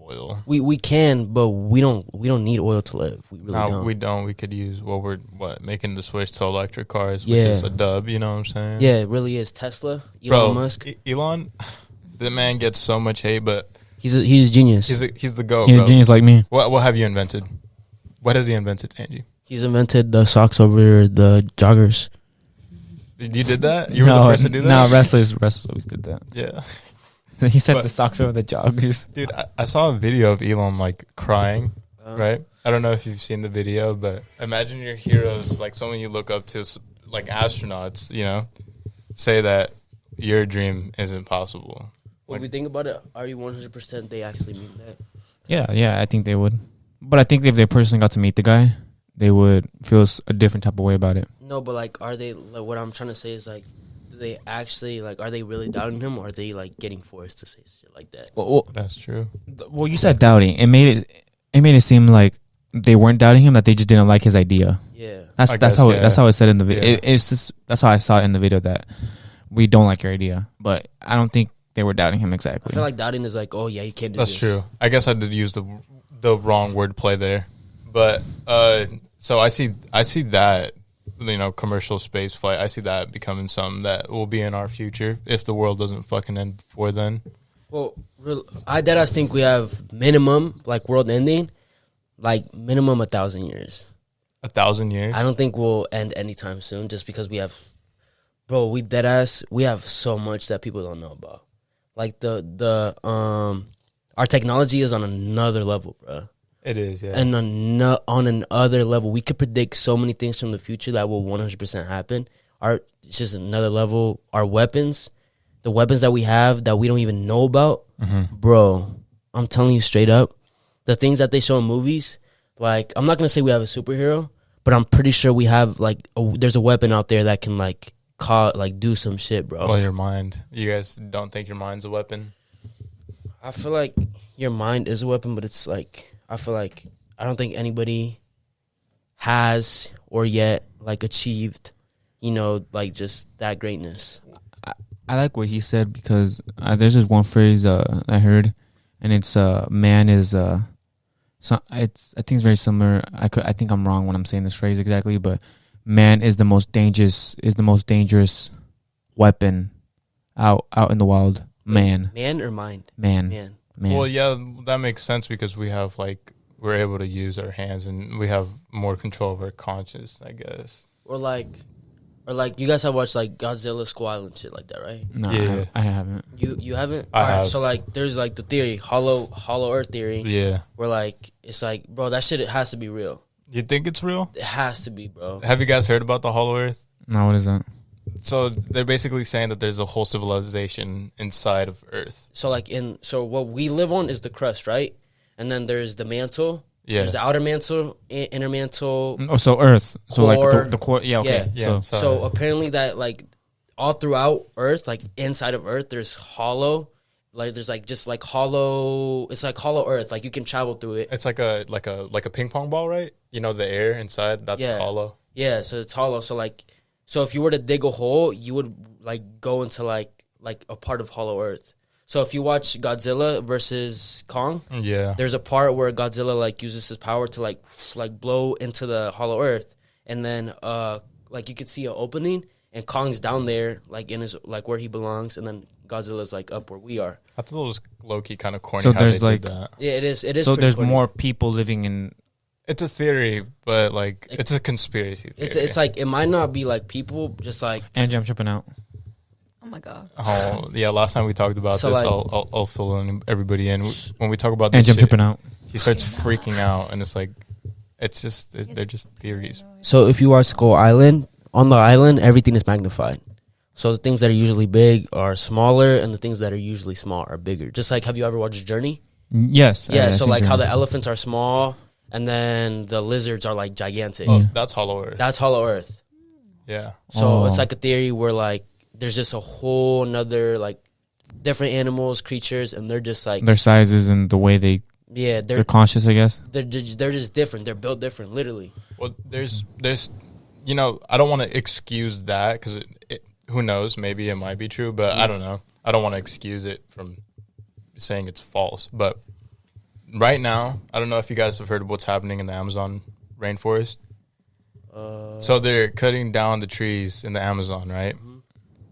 Speaker 1: oil.
Speaker 3: We can, but we don't need oil to live. We really don't.
Speaker 1: We don't. We could use we're making the switch to electric cars, which is a dub. You know what I'm saying?
Speaker 3: Yeah, it really is. Tesla, Elon Musk.
Speaker 1: Elon, the man gets so much hate, but
Speaker 3: he's a genius.
Speaker 1: He's the GOAT,
Speaker 2: He's
Speaker 1: bro.
Speaker 2: a genius like me.
Speaker 1: What have you invented? What has he invented, Angie?
Speaker 3: He's invented the socks over the joggers.
Speaker 1: You did that? You were the first to do that?
Speaker 2: No, wrestlers always did that.
Speaker 1: Yeah.
Speaker 2: He said
Speaker 1: But-
Speaker 2: the socks over the joggers.
Speaker 1: Dude, I saw a video of Elon, like, crying, right? I don't know if you've seen the video, but imagine your heroes, like, someone you look up to, like astronauts, say that your dream isn't possible.
Speaker 3: When we think about it, are you 100% they actually mean that?
Speaker 2: Yeah, I think they would. But I think if they personally got to meet the guy, they would feel a different type of way about it.
Speaker 3: No, but like, are they? Like, what I'm trying to say is like, do they actually like? Are they really doubting him, or are they like getting forced to say shit like that?
Speaker 2: Well,
Speaker 1: That's true.
Speaker 2: you said doubting. It made it seem like they weren't doubting him, that they just didn't like his idea.
Speaker 3: Yeah,
Speaker 2: That's how it said in the video.
Speaker 1: Yeah.
Speaker 2: It's just that's how I saw it in the video, that we don't like your idea. But I don't think they were doubting him exactly.
Speaker 3: I feel like doubting is like, oh yeah, you can't do
Speaker 1: That's
Speaker 3: this.
Speaker 1: true. I guess I did use the wrong word play there. But so I see that, commercial space flight, I see that becoming something that will be in our future if the world doesn't fucking end before then.
Speaker 3: Well, I deadass think we have minimum, like world ending, like minimum 1,000 years.
Speaker 1: 1,000 years?
Speaker 3: I don't think we'll end anytime soon, just because we have, we have so much that people don't know about. Like our technology is on another level, bro.
Speaker 1: It is, yeah.
Speaker 3: And on another level, we could predict so many things from the future that will 100% happen. It's just another level. Our weapons, the weapons that we have that we don't even know about, bro, I'm telling you straight up, the things that they show in movies, like, I'm not going to say we have a superhero, but I'm pretty sure we have, like, there's a weapon out there that can, like, do some shit, bro.
Speaker 1: Well, your mind. You guys don't think your mind's a weapon?
Speaker 3: I feel like your mind is a weapon, but it's like I feel like I don't think anybody has or yet like achieved, like just that greatness.
Speaker 2: I like what he said because there's this one phrase I heard, and it's man is I think it's very similar. I think I'm wrong when I'm saying this phrase exactly, but man is the most dangerous weapon out in the wild. Man
Speaker 3: or mind?
Speaker 2: Man.
Speaker 1: Well, yeah, that makes sense because we're able to use our hands and we have more control of our conscience, I guess.
Speaker 3: Or like you guys have watched like Godzilla Squall and shit like that, right?
Speaker 2: No,
Speaker 1: Yeah.
Speaker 2: I haven't.
Speaker 3: You haven't?
Speaker 1: I
Speaker 3: Alright,
Speaker 1: have.
Speaker 3: so like there's like the theory, hollow earth theory.
Speaker 1: Yeah.
Speaker 3: Where like it's like, bro, that shit has to be real.
Speaker 1: You think it's real?
Speaker 3: It has to be, bro.
Speaker 1: Have you guys heard about the Hollow Earth?
Speaker 2: No, what is that?
Speaker 1: So they're basically saying that there's a whole civilization inside of Earth.
Speaker 3: So like so what we live on is the crust, right? And then there's the mantle.
Speaker 1: Yeah.
Speaker 3: There's the outer mantle, inner mantle.
Speaker 2: Oh, so Earth. So
Speaker 3: Core.
Speaker 2: like the core. Yeah, okay.
Speaker 1: Yeah.
Speaker 3: So apparently that like all throughout Earth, like inside of Earth, there's hollow. Like there's like just like hollow. It's like hollow Earth. Like you can travel through it.
Speaker 1: It's like a ping pong ball, right? The air inside, that's hollow.
Speaker 3: Yeah, so it's hollow. So if you were to dig a hole, you would like go into like a part of hollow Earth. So if you watch Godzilla versus Kong,
Speaker 1: Yeah.
Speaker 3: there's a part where Godzilla like uses his power to like blow into the hollow Earth, and then like you could see an opening, and Kong's down there like in his like where he belongs, and then Godzilla's like up where we are.
Speaker 1: I thought it was low-key kind of corny
Speaker 2: So
Speaker 1: how
Speaker 2: there's,
Speaker 1: they
Speaker 2: like-
Speaker 1: did that.
Speaker 3: Yeah, it is. It is.
Speaker 2: So
Speaker 3: pretty
Speaker 2: there's
Speaker 3: corny.
Speaker 2: more people living in.
Speaker 1: It's a theory, but like it's a conspiracy theory.
Speaker 3: It's like it might not be like people, just like
Speaker 2: Angie, I'm tripping out.
Speaker 4: Oh my god.
Speaker 1: Oh yeah, last time we talked about
Speaker 3: So,
Speaker 1: this,
Speaker 3: like-
Speaker 1: I'll fill everybody in. When we talk about this
Speaker 2: Angie, I'm
Speaker 1: shit,
Speaker 2: tripping out.
Speaker 1: he starts freaking out, and it's like, they're just theories.
Speaker 3: So if you are Skull Island, on the island, everything is magnified. So the things that are usually big are smaller, and the things that are usually small are bigger. Just like, have you ever watched Journey?
Speaker 2: Yes.
Speaker 3: Yeah,
Speaker 2: I
Speaker 3: so
Speaker 2: see
Speaker 3: like how the
Speaker 2: Journey.
Speaker 3: elephants are small, and then the lizards are like gigantic.
Speaker 1: Oh, that's Hollow Earth.
Speaker 3: That's Hollow Earth.
Speaker 1: Yeah.
Speaker 3: So
Speaker 2: Oh.
Speaker 3: it's like a theory where like there's just a whole nother like different animals, creatures, and they're just like
Speaker 2: Their sizes and the way they're
Speaker 3: they're
Speaker 2: conscious, I guess.
Speaker 3: they're just different. They're built different, literally.
Speaker 1: Well, there's I don't want to excuse that because who knows? Maybe it might be true, but I don't know. I don't want to excuse it from saying it's false. But right now, I don't know if you guys have heard of what's happening in the Amazon rainforest. So they're cutting down the trees in the Amazon, right?
Speaker 3: Mm-hmm.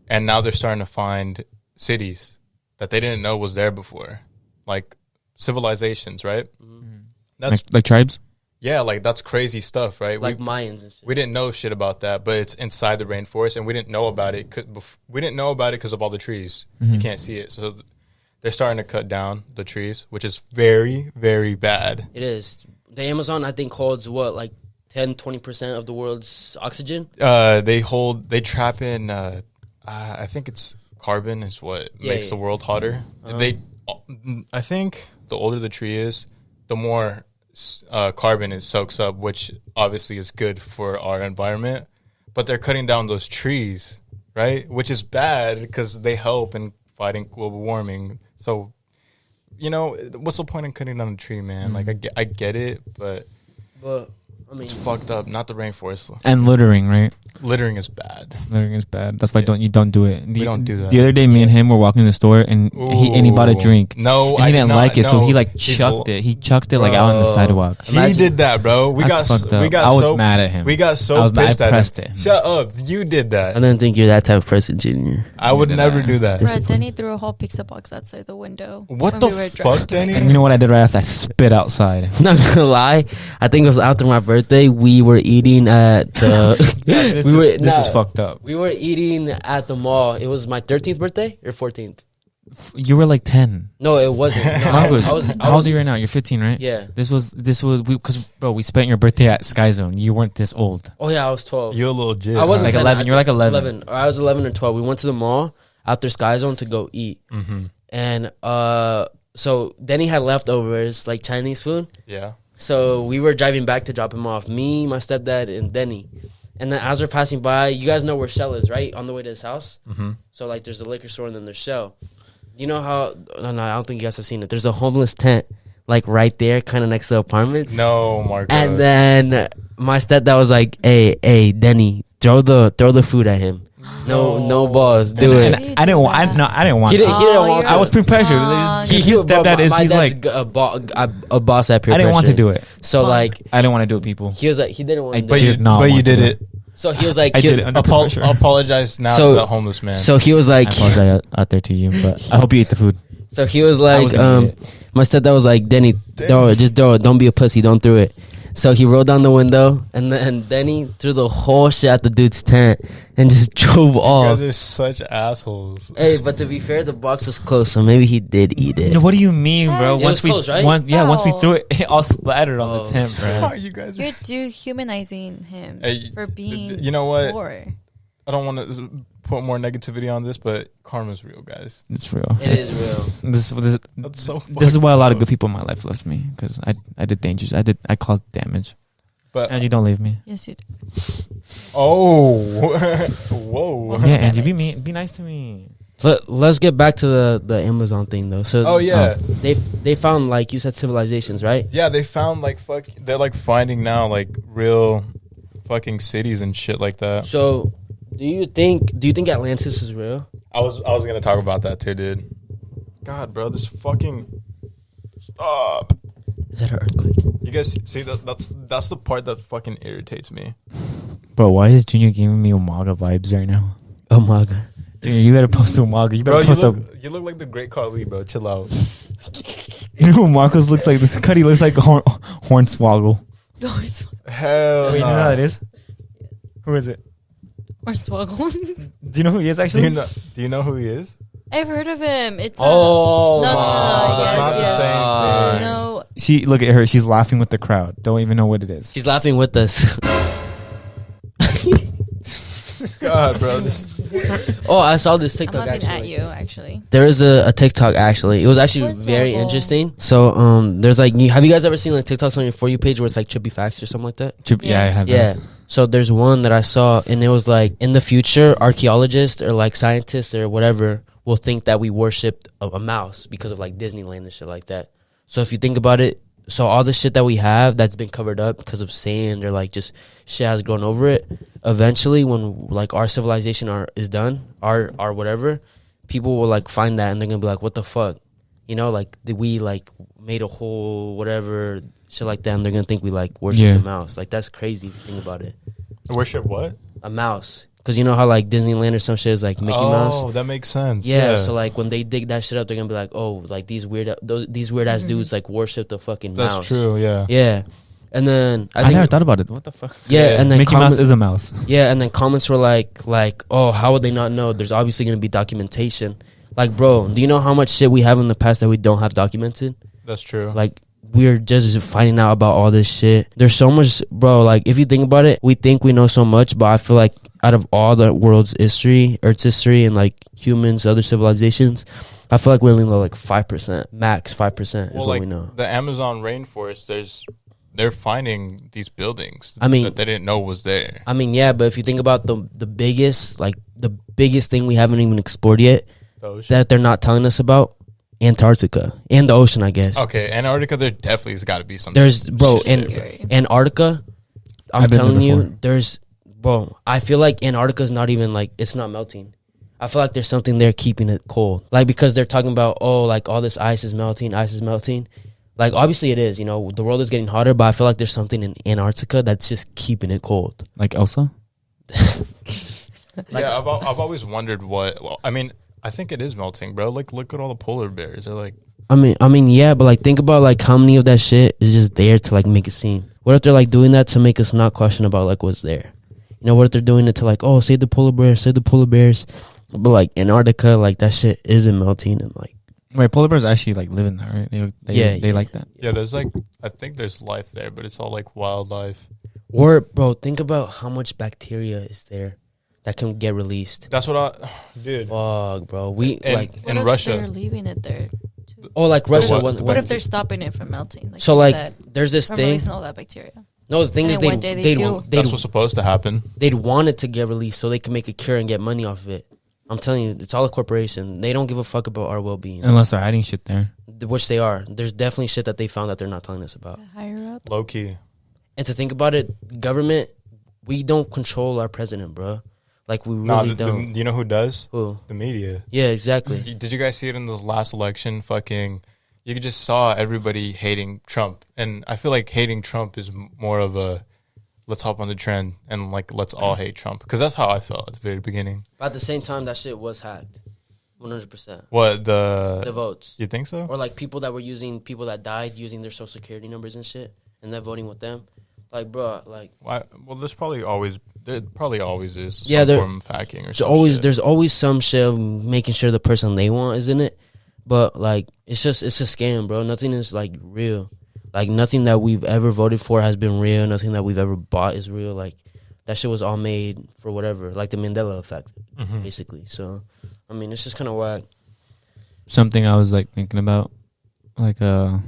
Speaker 1: And now they're starting to find cities that they didn't know was there before, like civilizations, right?
Speaker 3: Mm-hmm.
Speaker 1: That's
Speaker 2: Like tribes.
Speaker 1: yeah, like that's crazy stuff, right?
Speaker 3: like Mayans and shit.
Speaker 1: We didn't know shit about that, but it's inside the rainforest, and we didn't know about it. We didn't know about it because of all the trees. You can't see it, so they're starting to cut down the trees, which is very, very bad.
Speaker 3: It is. The Amazon, I think, holds what, like 10-20% of the world's oxygen?
Speaker 1: They trap in. I think it's carbon is what makes the world hotter. I think the older the tree is, the more carbon it soaks up, which obviously is good for our environment. But they're cutting down those trees, right? Which is bad because they help in fighting global warming. So, what's the point in cutting down a tree, man? Like I get it, but
Speaker 3: I mean,
Speaker 1: it's fucked up. Not the rainforest.
Speaker 2: And littering, right?
Speaker 1: Littering is bad.
Speaker 2: Littering is bad. That's why
Speaker 1: Yeah.
Speaker 2: you don't do it.
Speaker 1: We don't do that.
Speaker 2: The other day, me and him were walking in the store, and he bought a
Speaker 1: Ooh.
Speaker 2: drink.
Speaker 1: No,
Speaker 2: And
Speaker 1: I
Speaker 2: he
Speaker 1: did
Speaker 2: didn't
Speaker 1: not.
Speaker 2: like it, so
Speaker 1: No.
Speaker 2: he like
Speaker 1: He's
Speaker 2: chucked it. He chucked it like out on the
Speaker 3: Bro.
Speaker 2: sidewalk.
Speaker 1: He
Speaker 3: Imagine-
Speaker 1: did that, bro.
Speaker 2: That's fucked up. I was mad at him.
Speaker 1: We got so
Speaker 2: I was mad-
Speaker 1: pissed
Speaker 2: I
Speaker 1: at
Speaker 2: pressed
Speaker 1: him.
Speaker 2: it.
Speaker 1: Shut up. You did
Speaker 3: I
Speaker 1: that.
Speaker 3: didn't think you're that type of person, Junior.
Speaker 1: I would
Speaker 2: did
Speaker 1: never
Speaker 2: that.
Speaker 1: do that.
Speaker 4: Brad, Denny threw a whole pizza box outside the window.
Speaker 1: What
Speaker 4: when
Speaker 1: the
Speaker 4: we were
Speaker 1: fuck,
Speaker 4: driving to
Speaker 1: Denny?
Speaker 4: my
Speaker 2: And you know what I did right after? I spit outside.
Speaker 3: Not gonna lie, I think it was after my birthday. We were eating at the.
Speaker 2: This is fucked up.
Speaker 3: We were eating at the mall. It was my 13th birthday or 14th.
Speaker 2: You were like 10.
Speaker 3: No, it wasn't. No,
Speaker 2: Marcos,
Speaker 3: I was.
Speaker 2: how old are you right now? You're 15, right?
Speaker 3: Yeah.
Speaker 2: This was because bro, we spent your birthday at Sky Zone. You weren't this old.
Speaker 3: Oh yeah, I was 12.
Speaker 1: You're a little jit.
Speaker 3: I wasn't
Speaker 2: Like
Speaker 3: 10,
Speaker 2: 11.
Speaker 3: I
Speaker 2: You're like
Speaker 3: think
Speaker 2: 11.
Speaker 3: Or I was 11 or 12. We went to the mall after Sky Zone to go eat,
Speaker 1: Mm-hmm.
Speaker 3: and so Denny had leftovers like Chinese food.
Speaker 1: Yeah.
Speaker 3: So we were driving back to drop him off. Me, my stepdad, and Denny. And then as we're passing by, you guys know where Shell is, right? On the way to his house.
Speaker 1: Mm-hmm.
Speaker 3: So like, there's the liquor store and then there's Shell. You know how? No, I don't think you guys have seen it. There's a homeless tent like right there, kind of next to the apartments.
Speaker 1: No, Marcos.
Speaker 3: And then my stepdad was like, "Hey, Denny, throw the food at him. No balls, do it."
Speaker 2: And I didn't want. I didn't want.
Speaker 3: He didn't want to.
Speaker 2: I was peer pressured. His stepdad is. He's like
Speaker 3: a boss at peer
Speaker 2: I didn't want to do it.
Speaker 3: So like,
Speaker 2: I didn't want to do it. People.
Speaker 3: he was like, he didn't want to.
Speaker 2: But
Speaker 3: do
Speaker 2: you
Speaker 3: it.
Speaker 2: did not.
Speaker 1: But you
Speaker 2: want
Speaker 1: did
Speaker 2: to.
Speaker 1: it.
Speaker 3: So he was like,
Speaker 2: I did it under pressure.
Speaker 1: Apologize now
Speaker 3: So-
Speaker 1: to that homeless man.
Speaker 3: so he was
Speaker 2: I
Speaker 3: like,
Speaker 2: apologize out there to you, but I hope you ate the food.
Speaker 3: so he was
Speaker 2: I
Speaker 3: like,
Speaker 2: was gonna eat
Speaker 3: my stepdad was like, Denny, throw it, just throw it. Don't be a pussy. Don't throw it. So he rolled down the window, and then Denny threw the whole shit at the dude's tent and just drove
Speaker 1: you
Speaker 3: off.
Speaker 1: guys are such assholes.
Speaker 3: Hey, but to be fair, the box was closed, so maybe he did eat it.
Speaker 2: No, what do you mean, bro?
Speaker 4: It
Speaker 3: was close, right?
Speaker 2: once we
Speaker 4: No.
Speaker 2: threw it, it all splattered on the tent, bro.
Speaker 1: You guys.
Speaker 4: You're dehumanizing him
Speaker 1: Hey,
Speaker 4: for being
Speaker 1: you know what?
Speaker 4: poor.
Speaker 1: I don't want to put more negativity on this, but karma's real, guys.
Speaker 2: It's real.
Speaker 3: It is real.
Speaker 1: That's so.
Speaker 2: This is why a lot of good people in my life left me, because I did dangers. I caused damage.
Speaker 1: But
Speaker 2: Angie, don't leave me.
Speaker 4: Yes, you do.
Speaker 1: oh, whoa.
Speaker 4: Well,
Speaker 2: Yeah, Angie,
Speaker 4: damage.
Speaker 2: be nice to me.
Speaker 3: Let's get back to the Amazon thing though. So
Speaker 1: Oh yeah,
Speaker 3: they found, like you said, civilizations, right?
Speaker 1: yeah. They found like they're like finding now like real fucking cities and shit like that.
Speaker 3: So do you think Atlantis is real?
Speaker 1: I was gonna talk about that too, dude. God, bro, this fucking stop.
Speaker 3: Is that an earthquake?
Speaker 1: You guys see that's the part that fucking irritates me.
Speaker 2: Bro, why is Junior giving me Umaga vibes right now?
Speaker 3: Oh my god.
Speaker 2: Junior, you better post Umaga. You
Speaker 1: Bro,
Speaker 2: better post
Speaker 1: you look like the Great Khali, bro. Chill out.
Speaker 2: You know who Marcos looks like? This Cuddy looks like a hornswoggle.
Speaker 4: No, it's
Speaker 1: Hell,
Speaker 2: Wait, you know
Speaker 1: nah.
Speaker 2: how that is? Who is it?
Speaker 4: or swoggle.
Speaker 2: Do you know who he is
Speaker 1: Do
Speaker 2: actually?
Speaker 1: you know who he is?
Speaker 4: I've heard of him. It's
Speaker 3: Oh,
Speaker 4: no,
Speaker 1: that's
Speaker 4: yes,
Speaker 1: not the
Speaker 4: yes.
Speaker 1: same thing.
Speaker 4: No,
Speaker 2: She look at her. She's laughing with the crowd. Don't even know what it is.
Speaker 3: He's laughing with us.
Speaker 1: God, bro.
Speaker 3: Oh, I saw this
Speaker 4: I'm
Speaker 3: TikTok
Speaker 4: laughing
Speaker 3: actually.
Speaker 4: at you. Actually,
Speaker 3: There is a TikTok actually. It was actually
Speaker 4: What's
Speaker 3: very
Speaker 4: that?
Speaker 3: interesting. So there's like, have you guys ever seen like TikToks on your For You page where it's like trippy facts or something like that?
Speaker 2: Yeah, I have.
Speaker 3: Yeah.
Speaker 2: those.
Speaker 3: So there's one that I saw, and it was like, in the future, archaeologists or like scientists or whatever will think that we worshipped a mouse because of like Disneyland and shit like that. So if you think about it, so all the shit that we have that's been covered up because of sand or like just shit has grown over it, eventually when like our civilization is done, our whatever, people will like find that and they're gonna be like, what the fuck? You know, like we like made a whole whatever shit like that, and they're gonna think we like worship
Speaker 2: Yeah.
Speaker 3: the mouse. Like that's crazy if you think about it.
Speaker 1: Worship what?
Speaker 3: A mouse, because you know how like Disneyland or some shit is like Mickey Mouse.
Speaker 1: Oh, that makes sense.
Speaker 3: Yeah, so like when they dig that shit up, they're gonna be like, oh, like these weird ass dudes like worship the fucking
Speaker 1: that's
Speaker 3: mouse.
Speaker 1: true. Yeah.
Speaker 3: Yeah, and then I
Speaker 2: I
Speaker 3: think
Speaker 2: never thought about it. What the fuck?
Speaker 3: yeah, and then
Speaker 2: Mickey Mouse is a mouse.
Speaker 3: yeah, and then comments were like, oh, how would they not know? There's obviously gonna be documentation. Like, bro, do you know how much shit we have in the past that we don't have documented?
Speaker 1: That's true.
Speaker 3: Like, we're just finding out about all this shit. There's so much, bro. Like, if you think about it, we think we know so much, but I feel like out of all the world's history, Earth's history, and like humans, other civilizations, I feel like we only know like 5%, max 5% is
Speaker 1: well,
Speaker 3: what
Speaker 1: like
Speaker 3: we know.
Speaker 1: the Amazon rainforest, they're finding these buildings.
Speaker 3: I mean-
Speaker 1: that they didn't know was there.
Speaker 3: I mean, yeah, but if you think about the biggest thing we haven't even explored yet
Speaker 1: The ocean.
Speaker 3: that they're not telling us about, Antarctica and the ocean, I guess.
Speaker 1: Okay, Antarctica. There definitely has got to be some.
Speaker 3: There's, bro,
Speaker 4: Shit's
Speaker 3: and
Speaker 4: scary.
Speaker 3: Antarctica, I'm
Speaker 2: I've been there
Speaker 3: telling you,
Speaker 2: before.
Speaker 3: there's, bro, I feel like Antarctica's not even like, it's not melting. I feel like there's something there keeping it cold. Like, because they're talking about, oh, like all this ice is melting. Like, obviously it is, you know, the world is getting hotter, but I feel like there's something in Antarctica that's just keeping it cold.
Speaker 2: Like Elsa?
Speaker 1: Yeah, I've always wondered what. Well, I mean, I think it is melting, bro. Like, look at all the polar bears. They're like,
Speaker 3: I mean, yeah, but like, think about like how many of that shit is just there to like make a scene. What if they're like doing that to make us not question about like what's there? You know, what if they're doing it to like, oh, save the polar bears, but like Antarctica, like that shit isn't melting and like.
Speaker 2: Wait, polar bears actually like live in there, right? They like that.
Speaker 1: yeah, there's like, I think there's life there, but it's all like wildlife.
Speaker 3: Or, bro, think about how much bacteria is there that can get released.
Speaker 1: That's what dude.
Speaker 3: Fuck, bro. We
Speaker 1: And-
Speaker 3: like,
Speaker 4: what
Speaker 1: in
Speaker 4: if
Speaker 1: Russia.
Speaker 4: they're leaving it there?
Speaker 3: oh, like Russia.
Speaker 1: what?
Speaker 3: When,
Speaker 4: What if they're stopping it from melting? Like
Speaker 3: so
Speaker 4: you
Speaker 3: like,
Speaker 4: said,
Speaker 3: there's this
Speaker 4: from
Speaker 3: thing.
Speaker 4: releasing all that bacteria.
Speaker 3: No, the thing
Speaker 4: And
Speaker 3: is,
Speaker 4: then one day they do.
Speaker 1: That's what's supposed to happen.
Speaker 3: They'd want it to get released so they can make a cure and get money off of it. I'm telling you, it's all a corporation. They don't give a fuck about our well-being.
Speaker 2: Unless they're hiding shit there.
Speaker 3: Which they are. There's definitely shit that they found that they're not telling us about.
Speaker 4: The higher up.
Speaker 1: Low key.
Speaker 3: And to think about it, government, we don't control our president, bro. Like, we really don't.
Speaker 1: You know who does?
Speaker 3: Who?
Speaker 1: The media.
Speaker 3: Yeah, exactly.
Speaker 1: Did you guys see it in this last election? You just saw everybody hating Trump. And I feel like hating Trump is more of a, let's hop on the trend and like let's all hate Trump, because that's how I felt at the very beginning.
Speaker 3: But at the same time, that shit was hacked, 100%.
Speaker 1: What the
Speaker 3: votes?
Speaker 1: You think so?
Speaker 3: Or like people that died using their social security numbers and shit, and then voting with them. Like, bro, like
Speaker 1: why? Well, there probably always is
Speaker 3: Yeah,
Speaker 1: some form of hacking or
Speaker 3: there's always some shit of making sure the person they want is in it. But like it's a scam, bro. Nothing is like real. Like, nothing that we've ever voted for has been real. Nothing that we've ever bought is real. Like, that shit was all made for whatever. Like, the Mandela effect, basically. So, I mean, it's just kind of whack.
Speaker 2: Something I was, like, thinking about, like, that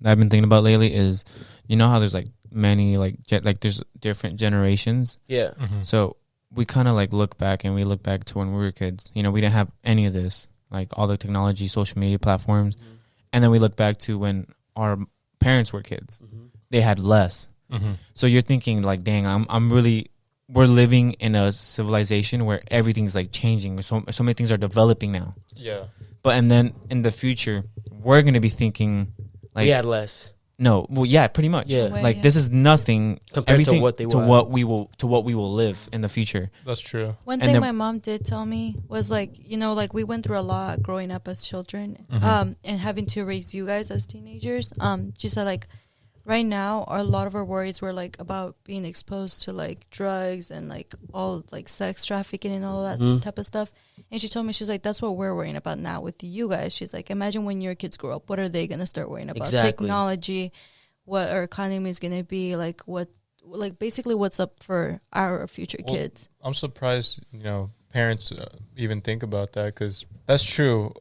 Speaker 2: I've been thinking about lately is, you know how there's, like, many, like, there's different generations?
Speaker 3: Yeah.
Speaker 1: Mm-hmm.
Speaker 2: So, we kind of, like, look back to when we were kids. You know, we didn't have any of this, like, all the technology, social media platforms. Mm-hmm. And then we look back to when our parents were kids. They had less. So you're thinking like, dang, we're living in a civilization where everything's like changing. So many things are developing now.
Speaker 1: Yeah.
Speaker 2: But and then in the future, we're gonna be thinking like,
Speaker 3: we had less.
Speaker 2: No, well, yeah, pretty much.
Speaker 3: Yeah.
Speaker 2: Like this is nothing
Speaker 3: compared to what
Speaker 2: we will live in the future.
Speaker 1: That's true.
Speaker 4: One thing my mom did tell me was like, you know, like we went through a lot growing up as children, and having to raise you guys as teenagers. She said like, right now, a lot of our worries were like about being exposed to like drugs and like all like sex trafficking and all that type of stuff. And she told me, she's like, that's what we're worrying about now with you guys. She's like, imagine when your kids grow up, what are they going to start worrying about?
Speaker 3: Exactly.
Speaker 4: Technology, what our economy is going to be, like basically what's up for our future kids.
Speaker 1: I'm surprised, you know, parents even think about that, because that's true.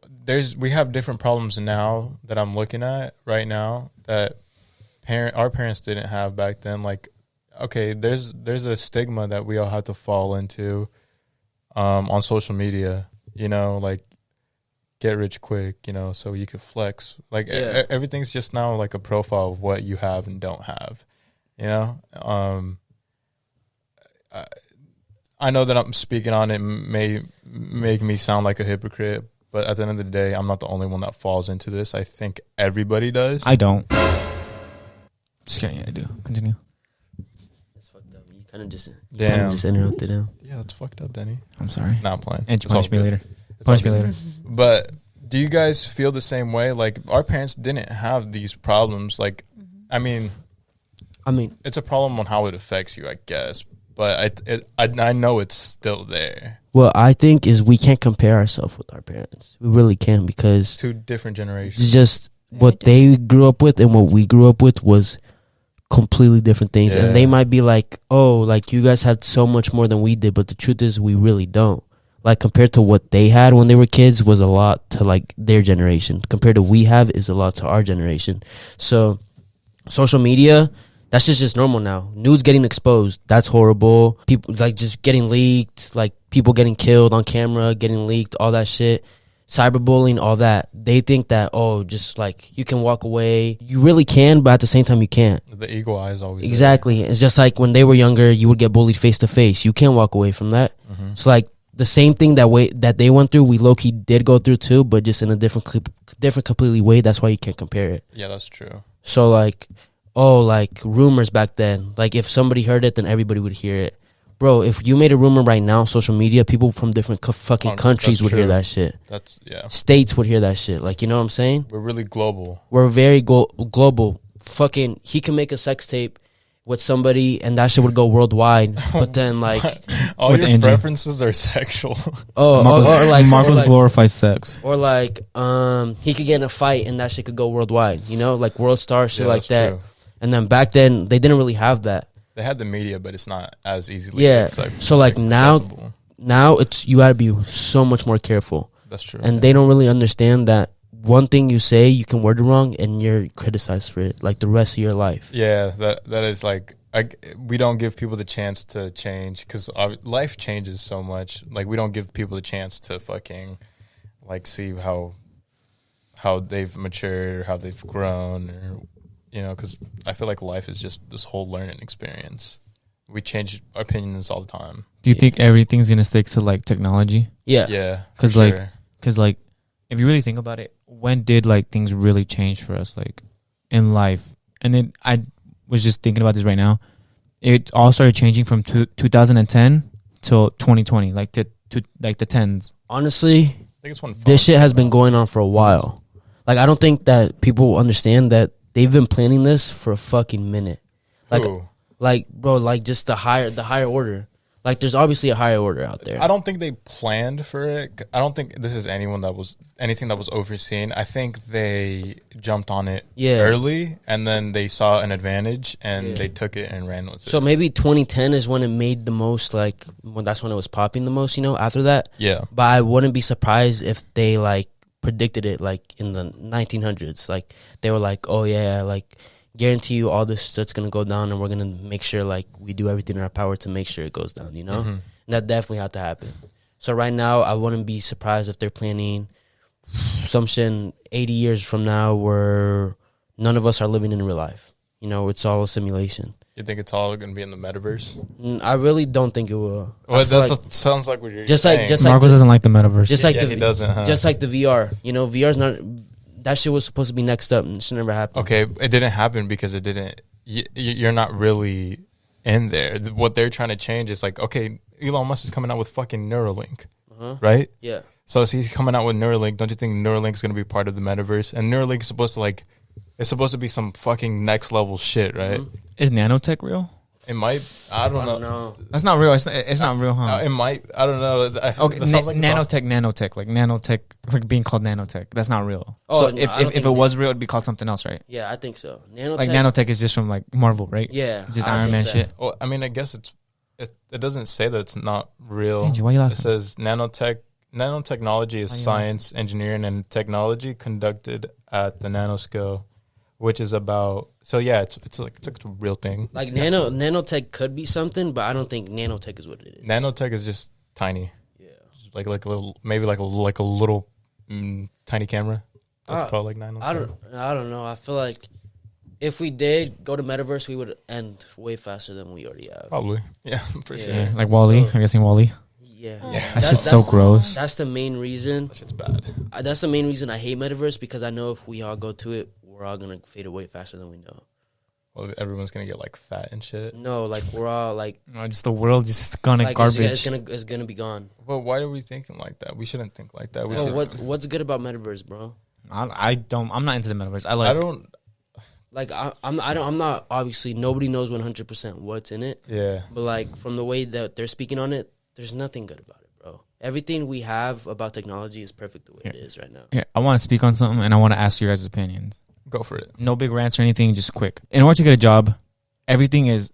Speaker 1: We have different problems now that I'm looking at right now that our parents didn't have back then. Like, okay, there's a stigma that we all have to fall into on social media, you know, like get rich quick, you know, so you could flex. Like everything's just now like a profile of what you have and don't have, you know. I know that I'm speaking on it may make me sound like a hypocrite, but at the end of the day, I'm not the only one that falls into this. I think everybody does.
Speaker 2: I don't. Just kidding, I do. Continue.
Speaker 3: That's fucked up. You kind of just interrupted him.
Speaker 1: Yeah, it's fucked up, Denny.
Speaker 2: I'm sorry.
Speaker 1: Not playing.
Speaker 2: And punish me later. Punish me later.
Speaker 1: But do you guys feel the same way? Like, our parents didn't have these problems. Like, I mean, it's a problem on how it affects you, I guess. But I know it's still there.
Speaker 3: Well, I think is we can't compare ourselves with our parents. We really can't, because
Speaker 1: two different generations.
Speaker 3: It's just what they grew up with and what we grew up with was completely different things.
Speaker 1: Yeah.
Speaker 3: And they might be like, oh, like you guys had so much more than we did, but the truth is we really don't. Like, compared to what they had when they were kids was a lot to like their generation. Compared to we have is a lot to our generation. So social media, that's just normal now. Nudes getting exposed, that's horrible. People like just getting leaked, like people getting killed on camera, getting leaked, all that shit. Cyberbullying, all that. They think that, oh, just like you can walk away. You really can, but at the same time you can't.
Speaker 1: The eagle eye is always
Speaker 3: exactly there. It's just like when they were younger, you would get bullied face to face. You can't walk away from that. So like the same thing that they went through, we low-key did go through too, but just in a different completely way. That's why you can't compare it.
Speaker 1: Yeah, that's true.
Speaker 3: So like, oh, like rumors back then, like if somebody heard it, then everybody would hear it. Bro, if you made a rumor right now on social media, people from different fucking countries would hear that shit. States would hear that shit. Like, you know what I'm saying?
Speaker 1: We're really global.
Speaker 3: We're very global. Fucking, he can make a sex tape with somebody and that shit would go worldwide. But then, like...
Speaker 1: all your preferences are sexual.
Speaker 3: Or like...
Speaker 2: Marcos glorifies sex.
Speaker 3: Or like, he could get in a fight and that shit could go worldwide. You know? Like world star, shit like that. True. And then back then, they didn't really have that.
Speaker 1: They had the media, but it's not as easily.
Speaker 3: So like now it's you gotta be so much more careful.
Speaker 1: That's true.
Speaker 3: And they don't really understand that one thing you say, you can word it wrong, and you're criticized for it like the rest of your life.
Speaker 1: Yeah, that is like we don't give people the chance to change because life changes so much. Like, we don't give people the chance to fucking, like, see how they've matured or how they've grown, or, you know, because I feel like life is just this whole learning experience. We change opinions all the time.
Speaker 2: Do you think everything's gonna stick to like technology?
Speaker 1: Yeah.
Speaker 2: Because like, if you really think about it, when did like things really change for us, like in life? And then I was just thinking about this right now. It all started changing from 2010 till 2020, like to like the tens.
Speaker 3: Honestly,
Speaker 1: I think it's when
Speaker 3: this shit has been going on for a while. Like, I don't think that people understand that they've been planning this for a fucking minute. Like, bro, like just the higher order. Like, there's obviously a higher order out there.
Speaker 1: I don't think they planned for it. I don't think this is anything that was overseen. I think they jumped on it early, and then they saw an advantage, and they took it and ran with it.
Speaker 3: So maybe 2010 is when it made the most, like, that's when it was popping the most, you know, after that.
Speaker 1: Yeah.
Speaker 3: But I wouldn't be surprised if they, like, predicted it, like, in the 1900s. Like, they were like, oh, yeah, like, guarantee you all this shit's gonna go down, and we're gonna make sure like we do everything in our power to make sure it goes down, you know. And that definitely had to happen. So right now I wouldn't be surprised if they're planning some shit in 80 years from now where none of us are living in real life, you know. It's all a simulation.
Speaker 1: You think it's all gonna be in the metaverse?
Speaker 3: I really don't think it will.
Speaker 1: Well, that sounds like what you're saying.
Speaker 2: Marcos doesn't like the metaverse.
Speaker 3: Just like
Speaker 1: he doesn't, huh?
Speaker 3: Just like the VR, you know. VR's not. That shit was supposed to be next up, and it should never happen.
Speaker 1: Okay, it didn't happen because it didn't. You're not really in there. What they're trying to change is like, okay, Elon Musk is coming out with fucking Neuralink, right?
Speaker 3: Yeah.
Speaker 1: So he's coming out with Neuralink. Don't you think Neuralink is going to be part of the metaverse? And Neuralink is supposed to it's supposed to be some fucking next level shit, right?
Speaker 2: Is nanotech real?
Speaker 1: It might. I don't know.
Speaker 2: That's not real. It's not real, huh?
Speaker 1: It might. I don't know.
Speaker 2: Okay,
Speaker 1: Like
Speaker 2: nanotech, like being called nanotech. That's not real.
Speaker 3: Oh,
Speaker 2: so
Speaker 3: no,
Speaker 2: if it was real, it'd be called something else, right?
Speaker 3: Yeah, I think so. Nanotech.
Speaker 2: Like nanotech is just from like Marvel, right?
Speaker 3: Yeah,
Speaker 2: just
Speaker 3: I
Speaker 2: Iron Man
Speaker 3: think
Speaker 2: shit.
Speaker 1: Well, I mean, I guess it doesn't say that it's not real.
Speaker 2: Angie, why you laughing?
Speaker 1: It says nanotechnology is science, engineering, and technology conducted at the nanoscale, which is about. So yeah, it's like a real thing.
Speaker 3: Like nanotech could be something, but I don't think nanotech is what it is.
Speaker 1: Nanotech is just tiny.
Speaker 3: Yeah,
Speaker 1: like a little, maybe like a little tiny camera. That's probably like nanotech.
Speaker 3: I don't know. I feel like if we did go to metaverse, we would end way faster than we already have.
Speaker 1: Probably, yeah, for sure.
Speaker 2: Yeah, like Wall-E. I'm guessing Wall-E.
Speaker 3: Yeah,
Speaker 2: that shit's so gross.
Speaker 3: That's the main reason.
Speaker 1: That shit's bad.
Speaker 3: That's the main reason I hate metaverse, because I know if we all go to it, we're all gonna fade away faster than we know.
Speaker 1: Well, everyone's gonna get like fat and shit.
Speaker 3: No, like we're all like,
Speaker 2: just the world just gonna
Speaker 3: like
Speaker 2: garbage.
Speaker 3: It's gonna be gone.
Speaker 1: Well, why are we thinking like that? We shouldn't think like that.
Speaker 3: What's good about metaverse, bro?
Speaker 2: I'm not into the metaverse.
Speaker 3: I'm not, obviously nobody knows 100% what's in it.
Speaker 1: Yeah.
Speaker 3: But like from the way that they're speaking on it, there's nothing good about it, bro. Everything we have about technology is perfect the way it is right now.
Speaker 2: Yeah, I want to speak on something, and I want to ask you guys' opinions.
Speaker 1: Go for it.
Speaker 2: No big rants or anything, just quick. In order to get a job, everything is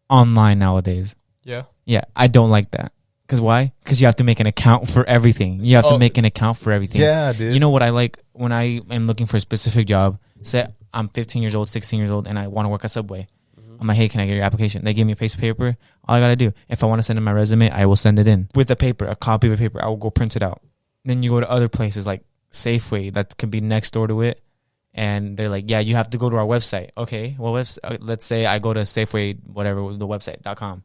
Speaker 2: online nowadays.
Speaker 1: Yeah.
Speaker 2: Yeah, I don't like that. Because why? Because you have to make an account for everything. You have to make an account for everything.
Speaker 1: Yeah, dude.
Speaker 2: You know what I like when I am looking for a specific job? Say I'm 15 years old, 16 years old, and I want to work at Subway. I'm like, hey, can I get your application? They give me a piece of paper. All I got to do, if I want to send in my resume, I will send it in. With the paper, a copy of the paper, I will go print it out. Then you go to other places like Safeway that could be next door to it. And they're like, yeah, you have to go to our website. Okay, well, let's say I go to Safeway, whatever, the website.com.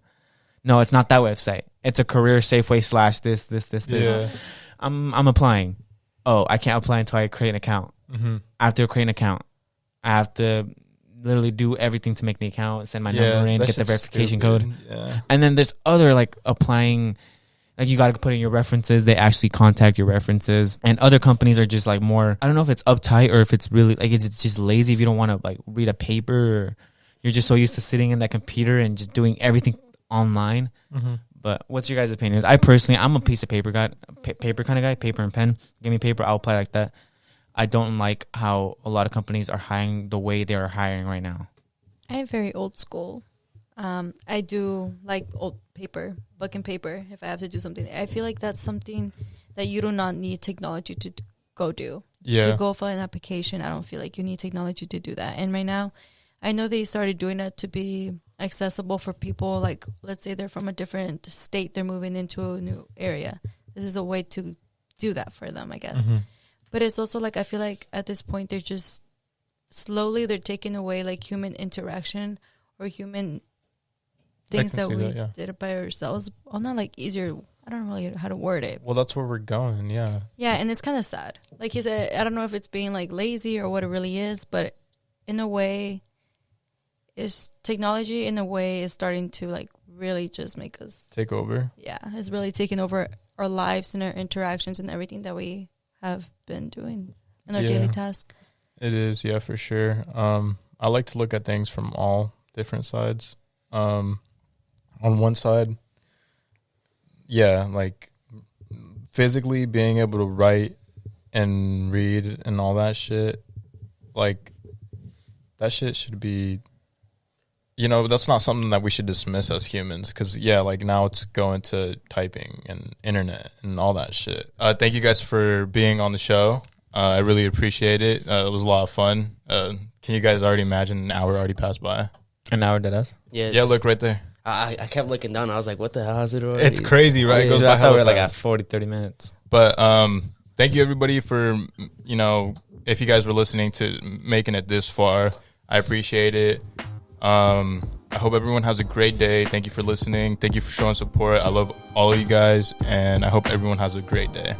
Speaker 2: No, it's not that website. It's a career Safeway / this.
Speaker 1: Yeah.
Speaker 2: I'm applying. Oh, I can't apply until I create an account. I have to create an account. I have to literally do everything to make the account, send my number in, get the verification code.
Speaker 1: Yeah.
Speaker 2: And then there's other like applying, like you got to put in your references. They actually contact your references. And other companies are just like more, I don't know if it's uptight or if it's really like it's just lazy if you don't want to like read a paper, or you're just so used to sitting in that computer and just doing everything online. But what's your guys' opinions? I personally, I'm a piece of paper guy, paper kind of guy, paper and pen. Give me paper, I'll apply like that. I don't like how a lot of companies are hiring the way they are hiring right now.
Speaker 4: I am very old school. I do like old paper, book and paper. If I have to do something, I feel like that's something that you do not need technology to go do.
Speaker 1: Yeah.
Speaker 4: To go fill an application, I don't feel like you need technology to do that. And right now, I know they started doing it to be accessible for people. Like, let's say they're from a different state, they're moving into a new area. This is a way to do that for them, I guess.
Speaker 1: Mm-hmm.
Speaker 4: But it's also like, I feel like at this point they're just slowly they're taking away like human interaction or human things that we did by ourselves. Well, not like easier. I don't know really how to word it.
Speaker 1: Well, that's where we're going. Yeah.
Speaker 4: Yeah, and it's kind of sad. Like he said, I don't know if it's being like lazy or what it really is, but in a way, is technology in a way is starting to like really just make us
Speaker 1: take over. Yeah,
Speaker 4: it's really taking over our lives and our interactions and everything that we have been doing in our daily task.
Speaker 1: It is, yeah, for sure. I like to look at things from all different sides. On one side, yeah, like physically being able to write and read and all that shit, like that shit should be, you know, that's not something that we should dismiss as humans because, yeah, like now it's going to typing and internet and all that shit. Thank you guys for being on the show. I really appreciate it. It was a lot of fun. Can you guys already imagine an hour already passed by?
Speaker 2: An hour did us?
Speaker 1: Yeah, look right there.
Speaker 3: I kept looking down. I was like, what the hell is it already?
Speaker 1: It's crazy, right?
Speaker 2: It goes by I thought we were like at 40, 30 minutes.
Speaker 1: But thank you, everybody, for, you know, if you guys were listening to making it this far, I appreciate it. I hope everyone has a great day. Thank you for listening. Thank you for showing support. I love all of you guys, and I hope everyone has a great day.